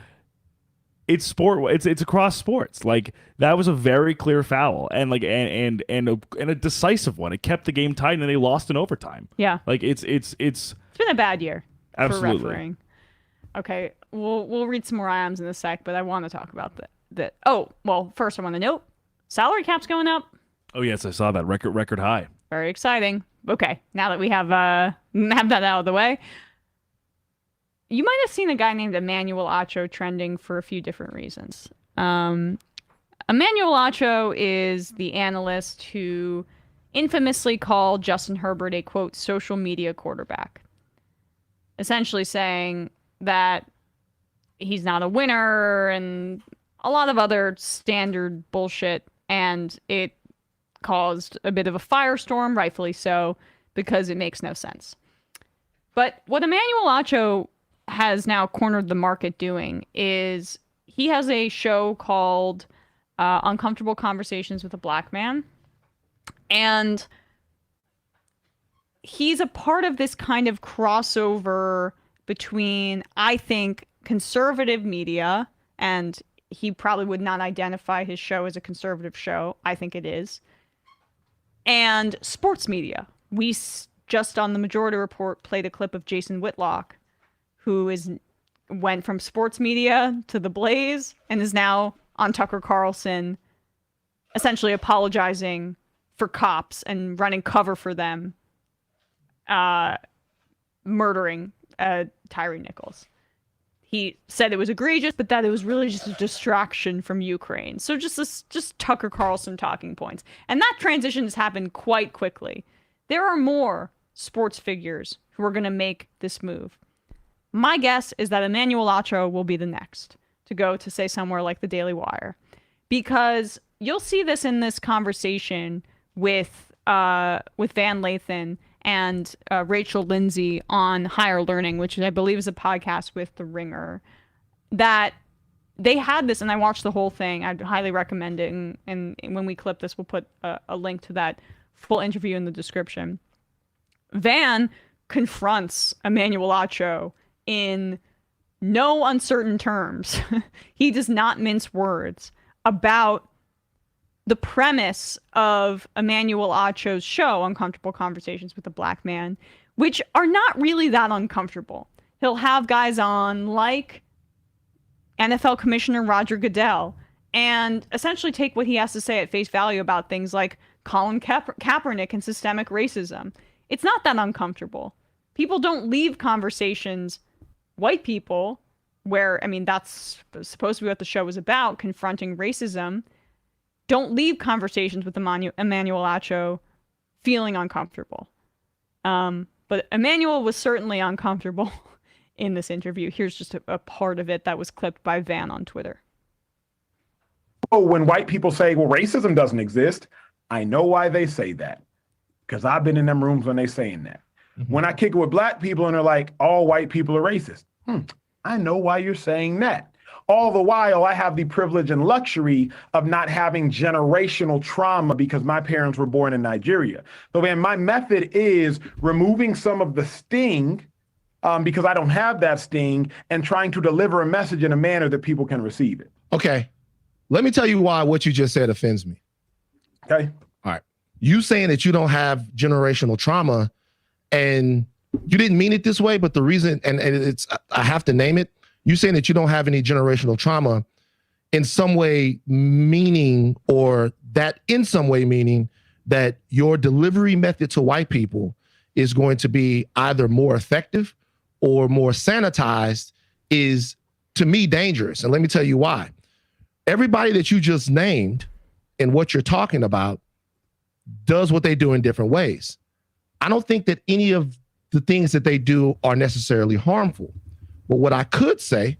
S2: it's sport. It's across sports. Like, that was a very clear foul, and like and a decisive one. It kept the game tight, and they lost in overtime.
S1: Yeah.
S2: Like it's
S1: been a bad year
S2: absolutely.
S1: for refereeing. Okay, we'll read some more IMs in a sec, but I want to talk about that. Oh, well, first I want to note salary cap's going up.
S2: Oh yes, I saw that record high.
S1: Very exciting. Okay, now that we have that out of the way. You might have seen a guy named Emmanuel Acho trending for a few different reasons. Emmanuel Acho is the analyst who infamously called Justin Herbert a, quote, social media quarterback. Essentially saying that he's not a winner and a lot of other standard bullshit. And it caused a bit of a firestorm, rightfully so, because it makes no sense. But what Emmanuel Acho has now cornered the market doing is he has a show called Uncomfortable Conversations with a Black Man. And he's a part of this kind of crossover between, I think, conservative media, and he probably would not identify his show as a conservative show. I think it is. And sports media. We just on the Majority Report played a clip of Jason Whitlock, who went from sports media to the Blaze and is now on Tucker Carlson, essentially apologizing for cops and running cover for them, murdering Tyree Nichols. He said it was egregious, but that it was really just a distraction from Ukraine. So just Tucker Carlson talking points. And that transition has happened quite quickly. There are more sports figures who are going to make this move. My guess is that Emmanuel Acho will be the next to go to, say, somewhere like the Daily Wire. Because you'll see this in this conversation with Van Lathan and Rachel Lindsay on Higher Learning, which I believe is a podcast with The Ringer, that they had this, and I watched the whole thing. I'd highly recommend it. And when we clip this, we'll put a link to that full interview in the description. Van confronts Emmanuel Acho in no uncertain terms. He does not mince words about the premise of Emmanuel Acho's show, Uncomfortable Conversations with a Black Man, which are not really that uncomfortable. He'll have guys on like NFL Commissioner Roger Goodell and essentially take what he has to say at face value about things like Colin Kaepernick and systemic racism. It's not that uncomfortable. People don't leave conversations, white people, where, I mean, that's supposed to be what the show is about, confronting racism, don't leave conversations with Emmanuel Acho feeling uncomfortable. But Emmanuel was certainly uncomfortable in this interview. Here's just a part of it that was clipped by Van on Twitter.
S4: Oh, when white people say, well, racism doesn't exist, I know why they say that. Because I've been in them rooms when they saying that. Mm-hmm. When I kick it with black people and they're like, all white people are racist. I know why you're saying that. All the while, I have the privilege and luxury of not having generational trauma because my parents were born in Nigeria. So, man, my method is removing some of the sting because I don't have that sting and trying to deliver a message in a manner that people can receive it.
S5: Okay. Let me tell you why what you just said offends me.
S4: Okay.
S5: All right. You saying that you don't have generational trauma and you didn't mean it this way, but the reason, and it's, I have to name it, you saying that you don't have any generational trauma in some way meaning, or that in some way meaning that your delivery method to white people is going to be either more effective or more sanitized is, to me, dangerous. And let me tell you why. Everybody that you just named and what you're talking about does what they do in different ways. I don't think that any of the things that they do are necessarily harmful. But what I could say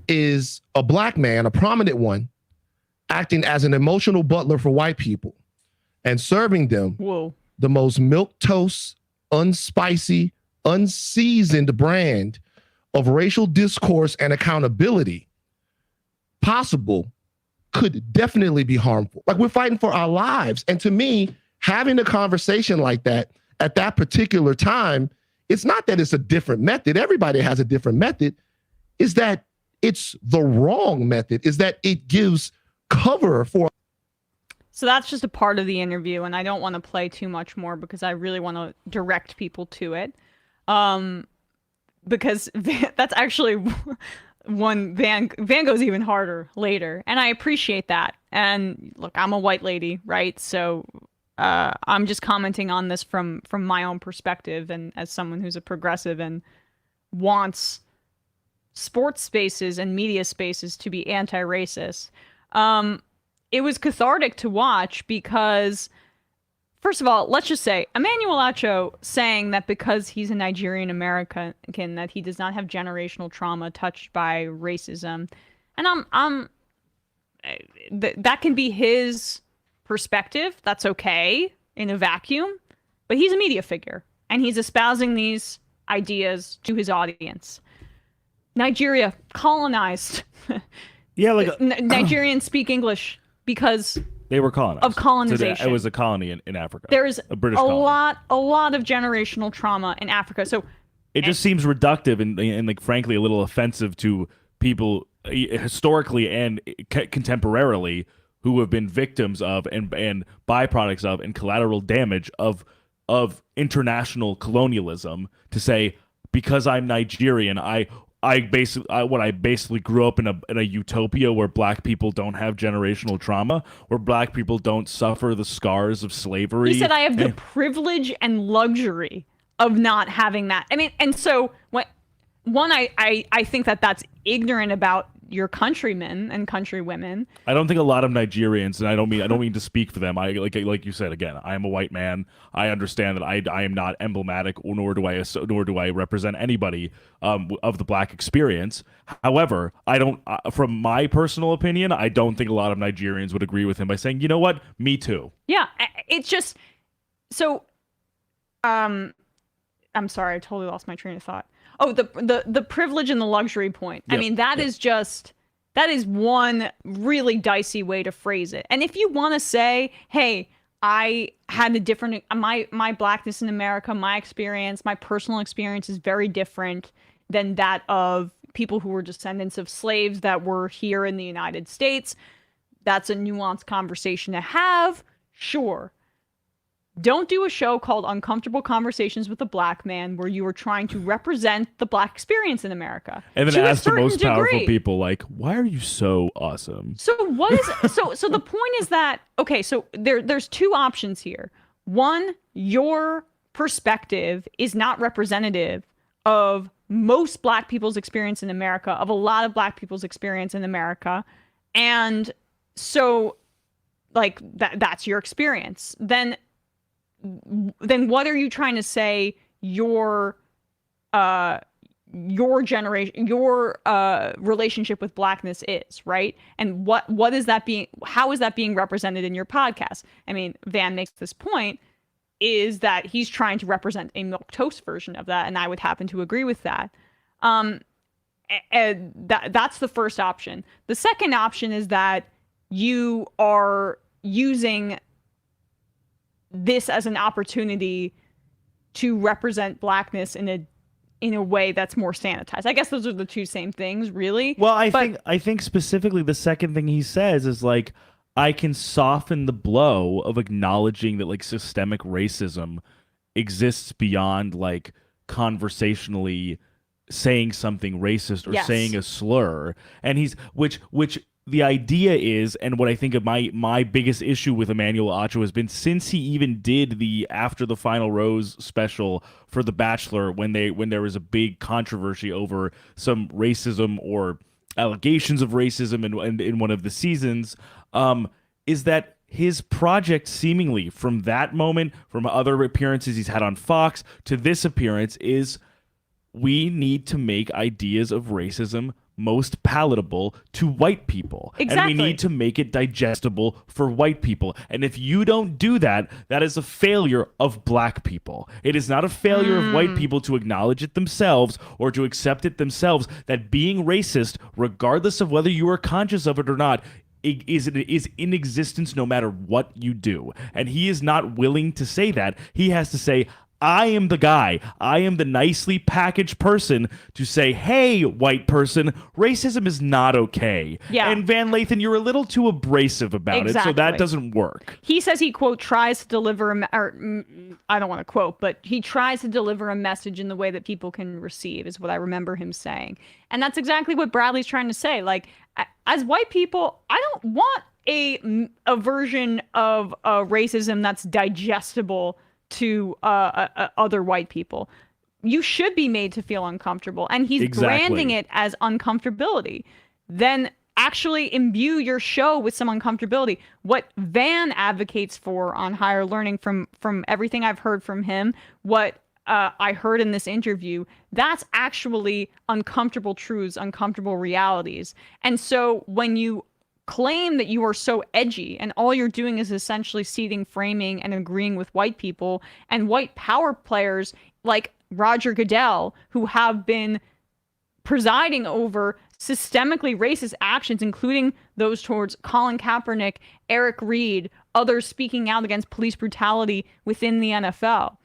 S5: is a black man, a prominent one, acting as an emotional butler for white people and serving them the most milquetoast, unspicy, unseasoned brand of racial discourse and accountability possible could definitely be harmful. Like, we're fighting for our lives. And to me, having a conversation like that at that particular time, it's not that it's a different method. Everybody has a different method. Is that it's the wrong method, is that it gives cover for.
S1: So that's just a part of the interview, and I don't want to play too much more because I really want to direct people to it. Because that's actually one Van goes even harder later, and I appreciate that. And look, I'm a white lady, right? So I'm just commenting on this from my own perspective, and as someone who's a progressive and wants sports spaces and media spaces to be anti-racist. It was cathartic to watch because first of all, let's just say Emmanuel Acho saying that because he's a Nigerian American, that he does not have generational trauma touched by racism, and that can be his perspective. That's okay in a vacuum, but he's a media figure and he's espousing these ideas to his audience. Nigeria colonized.
S2: Yeah, like
S1: Nigerians speak English because
S2: they were colonized.
S1: Of colonization.
S2: It was a colony in Africa.
S1: There's
S2: a British colony.
S1: a lot of generational trauma in Africa. So
S2: it just seems reductive and like frankly a little offensive to people historically and contemporarily who have been victims of and byproducts of and collateral damage of international colonialism to say because I'm Nigerian I basically grew up in a utopia where black people don't have generational trauma, where black people don't suffer the scars of slavery.
S1: He said, I have the privilege and luxury of not having that. I mean, and so I think that's ignorant about your countrymen and countrywomen.
S2: I don't think a lot of Nigerians, and I don't mean to speak for them. I like you said again. I am a white man. I understand that I am not emblematic, nor do I represent anybody of the black experience. However, I don't. From my personal opinion, I don't think a lot of Nigerians would agree with him by saying, you know what, me too.
S1: Yeah, it's just so. I'm sorry, I totally lost my train of thought. Oh, the privilege and the luxury point.
S2: Yep,
S1: I mean, that is one really dicey way to phrase it. And if you want to say, hey, I had a different, my blackness in America, my experience, my personal experience is very different than that of people who were descendants of slaves that were here in the United States. That's a nuanced conversation to have. Sure. Don't do a show called Uncomfortable Conversations with a Black Man where you are trying to represent the black experience in America.
S2: And then ask the most powerful people, like, why are you so awesome?
S1: So what is so the point is that, okay, so there's two options here. One, your perspective is not representative of most black people's experience in America, of a lot of black people's experience in America. And so like that's your experience. Then what are you trying to say your generation, your relationship with blackness is, right? And what is that being, how is that being represented in your podcast? I mean, Van makes this point is that he's trying to represent a milquetoast version of that, and I would happen to agree with that. And that's the first option. The second option is that you are using this as an opportunity to represent blackness in a way that's more sanitized. I guess those are the two same things, really.
S2: Well, I think specifically the second thing he says is like, I can soften the blow of acknowledging that like systemic racism exists beyond like conversationally saying something racist or
S1: Yes.
S2: saying a slur. And he's which the idea is, and what I think of my biggest issue with Emmanuel Acho has been since he even did the After the Final Rose special for The Bachelor, when there was a big controversy over some racism or allegations of racism in one of the seasons, is that his project seemingly from that moment, from other appearances he's had on Fox to this appearance, is we need to make ideas of racism most palatable to white people.
S1: Exactly.
S2: And we need to make it digestible for white people. And if you don't do that, that is a failure of black people. It is not a failure of white people to acknowledge it themselves or to accept it themselves, that being racist, regardless of whether you are conscious of it or not, is in existence no matter what you do. And he is not willing to say that. He has to say, I am the guy. I am the nicely packaged person to say, hey, white person, racism is not okay.
S1: Yeah.
S2: And Van Lathan, you're a little too abrasive about it, so that doesn't work.
S1: He says he, quote, tries to deliver, I don't want to quote, but he tries to deliver a message in the way that people can receive, is what I remember him saying. And that's exactly what Bradley's trying to say. Like, as white people, I don't want a version of racism that's digestible to other white people. You should be made to feel uncomfortable, and he's branding it as uncomfortability. Then actually imbue your show with some uncomfortability. What Van advocates for on Higher Learning, from everything I've heard from him, what I heard in this interview, that's actually uncomfortable truths, uncomfortable realities. And so when you claim that you are so edgy and all you're doing is essentially seeding, framing, and agreeing with white people and white power players like Roger Goodell, who have been presiding over systemically racist actions, including those towards Colin Kaepernick, Eric Reed, others speaking out against police brutality within the NFL.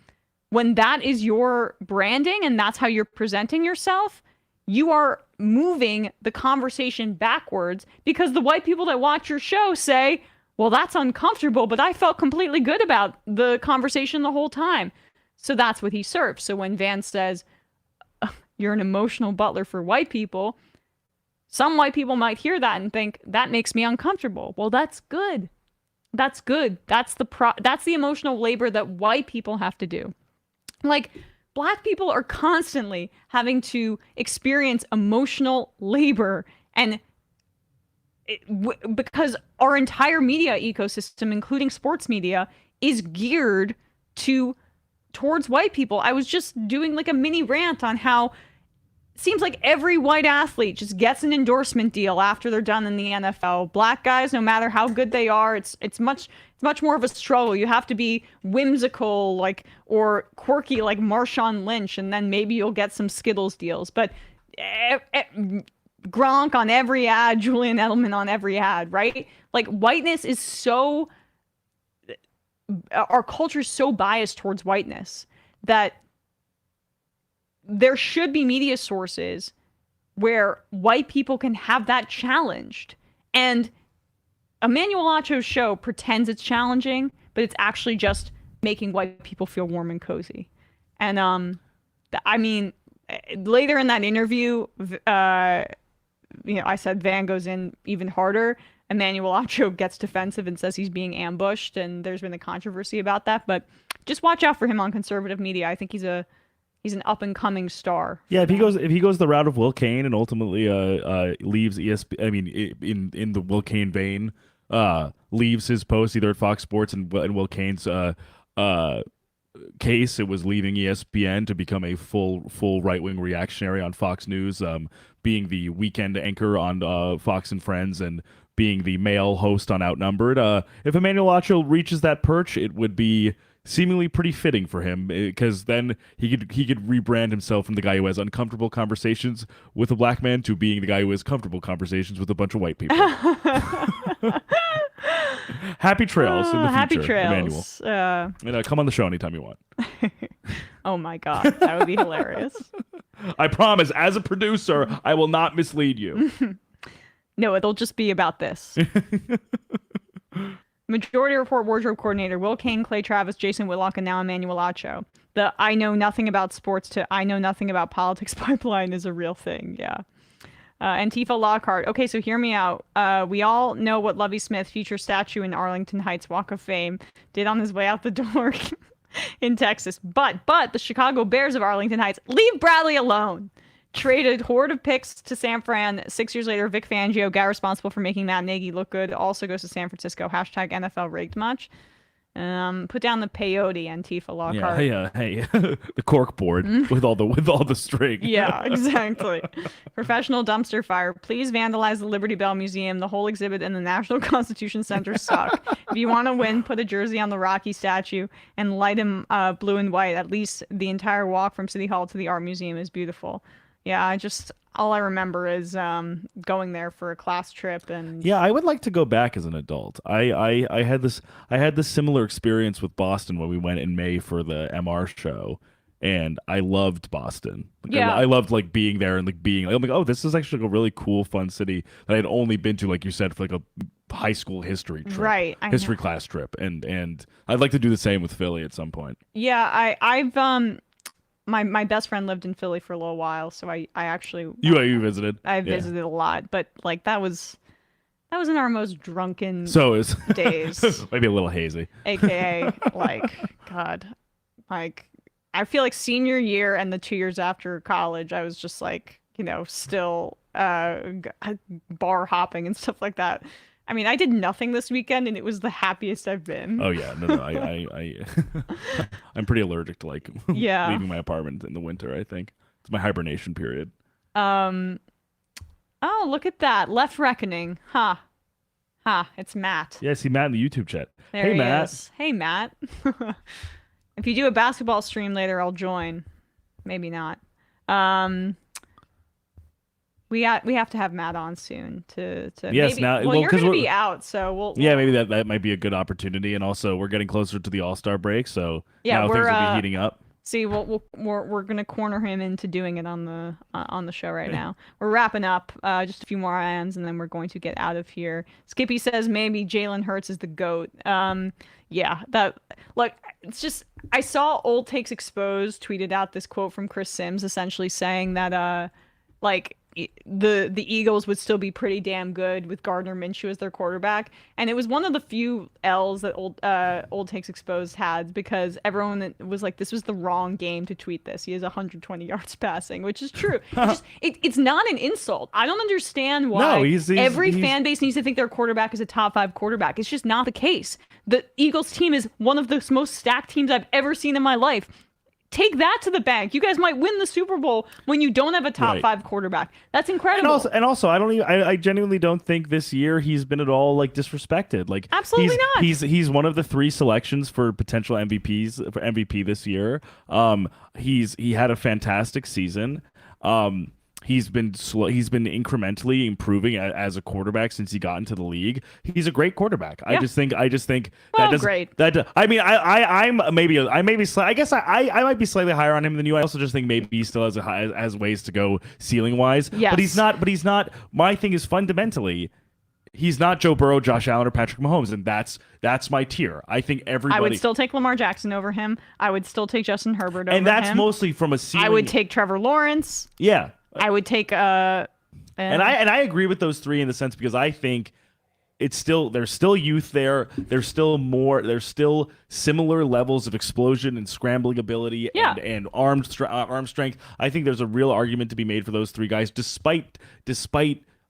S1: When that is your branding and that's how you're presenting yourself, you are moving the conversation backwards, because the white people that watch your show say, well, that's uncomfortable, but I felt completely good about the conversation the whole time. So that's what he serves. So when Van says, you're an emotional butler for white people, some white people might hear that and think, that makes me uncomfortable. Well, that's good. That's good. That's the emotional labor that white people have to do. Like, Black people are constantly having to experience emotional labor, and because our entire media ecosystem, including sports media, is geared towards white people. I was just doing like a mini rant on how it seems like every white athlete just gets an endorsement deal after they're done in the NFL. Black guys, no matter how good they are, it's much more of a struggle. You have to be whimsical, like, or quirky, like Marshawn Lynch, and then maybe you'll get some Skittles deals. But Gronk on every ad, Julian Edelman on every ad, right? Like, whiteness is so, our culture is so biased towards whiteness that there should be media sources where white people can have that challenged. And Emmanuel Acho's show pretends it's challenging, but it's actually just making white people feel warm and cozy. And I mean, later in that interview, I said Van goes in even harder. Emmanuel Acho gets defensive and says he's being ambushed, and there's been a controversy about that. But just watch out for him on conservative media. I think he's an up and coming star.
S2: Yeah, if he goes the route of Will Cain and ultimately leaves ESPN, I mean, in the Will Cain vein, leaves his post either at Fox Sports and Will Cain's case, it was leaving ESPN to become a full right-wing reactionary on Fox News, being the weekend anchor on Fox and Friends, and being the male host on Outnumbered. If Emmanuel Acho reaches that perch, it would be seemingly pretty fitting for him, because then he could rebrand himself from the guy who has uncomfortable conversations with a black man to being the guy who has comfortable conversations with a bunch of white people. Happy trails in the future,
S1: happy trails.
S2: Emmanuel. And come on the show anytime you want.
S1: Oh my God, that would be hilarious.
S2: I promise, as a producer, I will not mislead you.
S1: No, it'll just be about this. Majority Report wardrobe coordinator Will Cain, Clay Travis, Jason Whitlock, and now Emmanuel Acho. The I know nothing about sports to I know nothing about politics pipeline is a real thing. Yeah. Antifa Lockhart. Okay, so hear me out. We all know what Lovie Smith, future statue in Arlington Heights Walk of Fame, did on his way out the door in Texas. But the Chicago Bears of Arlington Heights, leave Bradley alone. Traded horde of picks to San Fran. 6 years later, Vic Fangio, guy responsible for making Matt Nagy look good, also goes to San Francisco. Hashtag NFL rigged much. Put down the peyote, Antifa Lockhart.
S2: Yeah, hey, the cork board with all the string.
S1: Yeah, exactly. Professional dumpster fire. Please vandalize the Liberty Bell Museum. The whole exhibit in the National Constitution Center suck. If you want to win, put a jersey on the Rocky statue and light him blue and white. At least the entire walk from City Hall to the Art Museum is beautiful. Yeah, all I remember is going there for a class trip. And
S2: yeah, I would like to go back as an adult. I had this similar experience with Boston when we went in May for the MR show, and I loved Boston. I loved like being there and like being like, I'm like, oh, this is actually like a really cool, fun city that I had only been to, like you said, for like a high school history trip,
S1: right?
S2: History class trip, and I'd like to do the same with Philly at some point.
S1: Yeah, I've My best friend lived in Philly for a little while, so I actually
S2: you visited.
S1: I visited a lot, but like that was in our most drunken days.
S2: Maybe a little hazy.
S1: AKA like God, like I feel like senior year and the 2 years after college, I was just like, still bar hopping and stuff like that. I mean, I did nothing this weekend, and it was the happiest I've been.
S2: Oh yeah, no, I I'm pretty allergic to like leaving my apartment in the winter. I think it's my hibernation period.
S1: Oh, look at that. Left Reckoning. It's Matt.
S2: Yeah, I see Matt in the YouTube chat.
S1: There
S2: hey,
S1: he
S2: Matt.
S1: is. Hey, Matt. If you do a basketball stream later, I'll join. Maybe not. We have to have Matt on soon to
S2: yes,
S1: maybe,
S2: now
S1: you're gonna be out, so we'll
S2: yeah, maybe that might be a good opportunity. And also we're getting closer to the All-Star break, so now things will be heating up.
S1: See, we're gonna corner him into doing it on the show right now. We're wrapping up, just a few more items, and then we're going to get out of here. Skippy says maybe Jalen Hurts is the GOAT. Yeah, it's just, I saw Old Takes Exposed tweeted out this quote from Chris Sims, essentially saying that the Eagles would still be pretty damn good with Gardner Minshew as their quarterback, and it was one of the few L's that Old Takes Exposed had, because everyone was like, this was the wrong game to tweet this. He has 120 yards passing, which is true. It's not an insult. I don't understand why every fan base needs to think their quarterback is a top 5 quarterback. It's just not the case. The Eagles team is one of the most stacked teams I've ever seen in my life. Take that to the bank. You guys might win the Super Bowl when you don't have a top 5 quarterback. That's incredible.
S2: And also, I genuinely don't think this year he's been at all like disrespected. Like,
S1: absolutely not.
S2: He's one of the 3 selections for potential MVPs for MVP this year. He had a fantastic season. He's been incrementally improving as a quarterback since he got into the league. He's a great quarterback. Yeah. I just think
S1: well, great.
S2: I mean, I guess I might be slightly higher on him than you. I also just think maybe he still has ways to go ceiling wise.
S1: Yes.
S2: But he's not. My thing is fundamentally, he's not Joe Burrow, Josh Allen, or Patrick Mahomes, and that's my tier. I think everybody. I
S1: would still take Lamar Jackson over him. I would still take Justin Herbert over him.
S2: And that's mostly from a ceiling.
S1: I would take Trevor Lawrence.
S2: Yeah.
S1: I would take
S2: and I agree with those 3 in the sense, because I think there's still youth there. There's still similar levels of explosion and scrambling ability and arm strength. I think there's a real argument to be made for those 3 guys, despite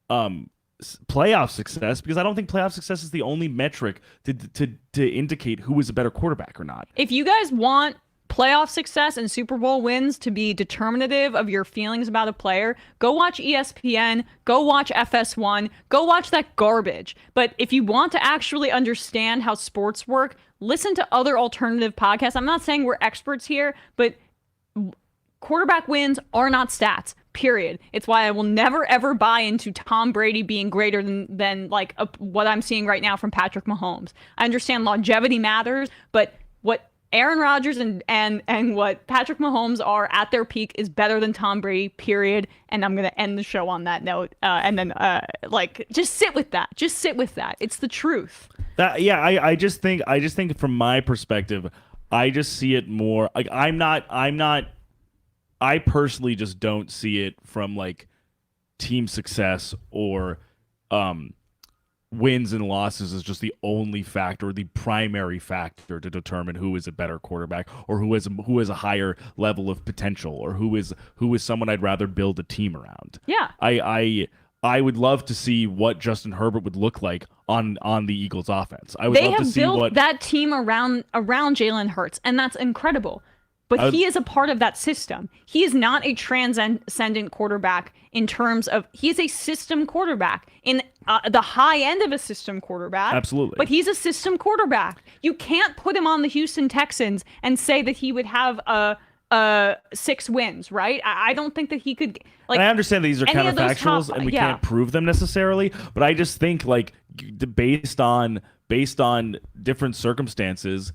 S2: playoff success, because I don't think playoff success is the only metric to indicate who is a better quarterback or not.
S1: If you guys want playoff success and Super Bowl wins to be determinative of your feelings about a player, go watch ESPN, go watch FS1, go watch that garbage. But if you want to actually understand how sports work, listen to other alternative podcasts. I'm not saying we're experts here, but quarterback wins are not stats, period. It's why I will never, ever buy into Tom Brady being greater than what I'm seeing right now from Patrick Mahomes. I understand longevity matters, but what Aaron Rodgers and what Patrick Mahomes are at their peak is better than Tom Brady, period. And I'm going to end the show on that note. And then, just sit with that. Just sit with that. It's the truth.
S2: I just think from my perspective, I just see it more like I personally just don't see it from like team success or wins and losses is just the only factor, the primary factor to determine who is a better quarterback or who has a higher level of potential or who is someone I'd rather build a team around.
S1: Yeah.
S2: I would love to see what Justin Herbert would look like on the Eagles offense.
S1: They have built that team around Jalen Hurts, and that's incredible. But he is a part of that system. He is not a transcendent quarterback in terms of, he is a system quarterback in the high end of a system quarterback.
S2: Absolutely.
S1: But he's a system quarterback. You can't put him on the Houston Texans and say that he would have 6 wins, right? I don't think that he could.
S2: And I understand that these are counterfactuals and we can't prove them necessarily, but I just think like based on different circumstances,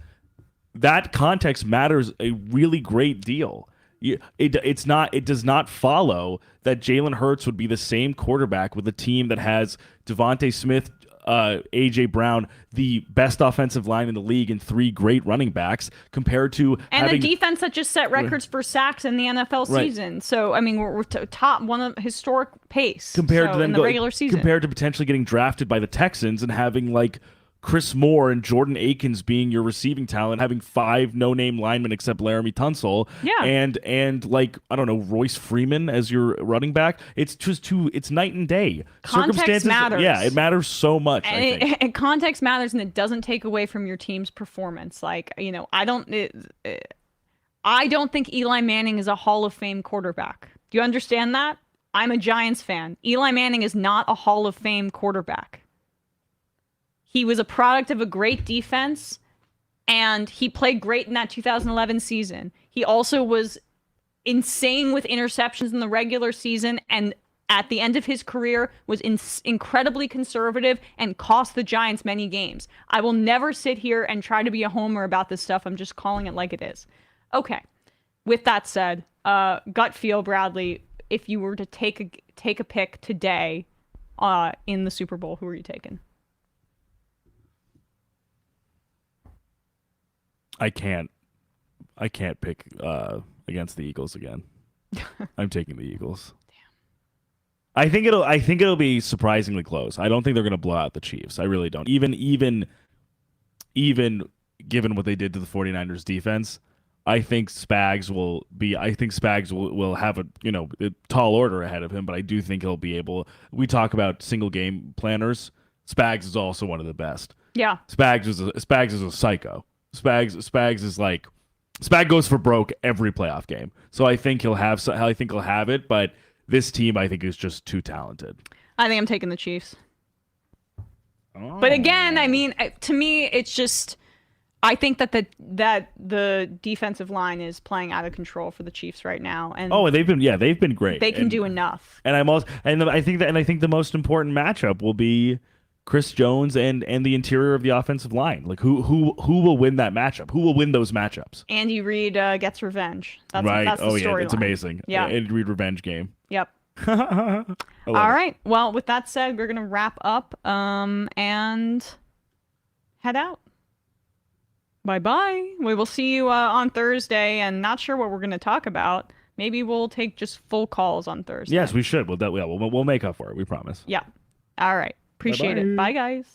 S2: that context matters a really great deal. It does not follow that Jalen Hurts would be the same quarterback with a team that has Devontae Smith, A.J. Brown, the best offensive line in the league, and 3 great running backs, compared to
S1: a defense that just set records for sacks in the NFL season. So I mean, we're top one of historic pace
S2: compared to them
S1: in the regular season,
S2: compared to potentially getting drafted by the Texans and having like Chris Moore and Jordan Akins being your receiving talent, having 5 no-name linemen except Laramie Tunsil, and like, I don't know, Royce Freeman as your running back. It's just it's night and day.
S1: Context matters.
S2: Yeah, it matters so much.
S1: And context matters, and it doesn't take away from your team's performance. Like, I don't think Eli Manning is a Hall of Fame quarterback. Do you understand that? I'm a Giants fan. Eli Manning is not a Hall of Fame quarterback. He was a product of a great defense, and he played great in that 2011 season. He also was insane with interceptions in the regular season, and at the end of his career was incredibly conservative and cost the Giants many games. I will never sit here and try to be a homer about this stuff. I'm just calling it like it is. Okay. With that said, gut feel, Bradley, if you were to take a pick today in the Super Bowl, who are you taking?
S2: I can't pick against the Eagles again. I'm taking the Eagles. Damn. I think it'll be surprisingly close. I don't think they're going to blow out the Chiefs. I really don't. Even given what they did to the 49ers defense, I think Spags will have a tall order ahead of him, but I do think he'll be able. We talk about single game planners. Spags is also one of the best. Yeah. Spags is a psycho. Spags is like, Spag goes for broke every playoff game. So I think he'll have it, but this team I think is just too talented.
S1: I think I'm taking the Chiefs. Oh. But again, I mean, to me, it's just, I think that the defensive line is playing out of control for the Chiefs right now, and
S2: they've been great.
S1: They can do enough.
S2: And I think the most important matchup will be Chris Jones and the interior of the offensive line. Like who will win that matchup? Who will win those matchups?
S1: Andy Reid gets revenge. That's the
S2: yeah, it's amazing.
S1: Yeah,
S2: Andy Reid revenge game.
S1: Yep. All right. Well, with that said, we're gonna wrap up and head out. Bye-bye. We will see you on Thursday, and not sure what we're going to talk about. Maybe we'll take just full calls on Thursday.
S2: Yes, we should. We'll make up for it. We promise.
S1: Yeah. All right. Appreciate it. Bye, guys.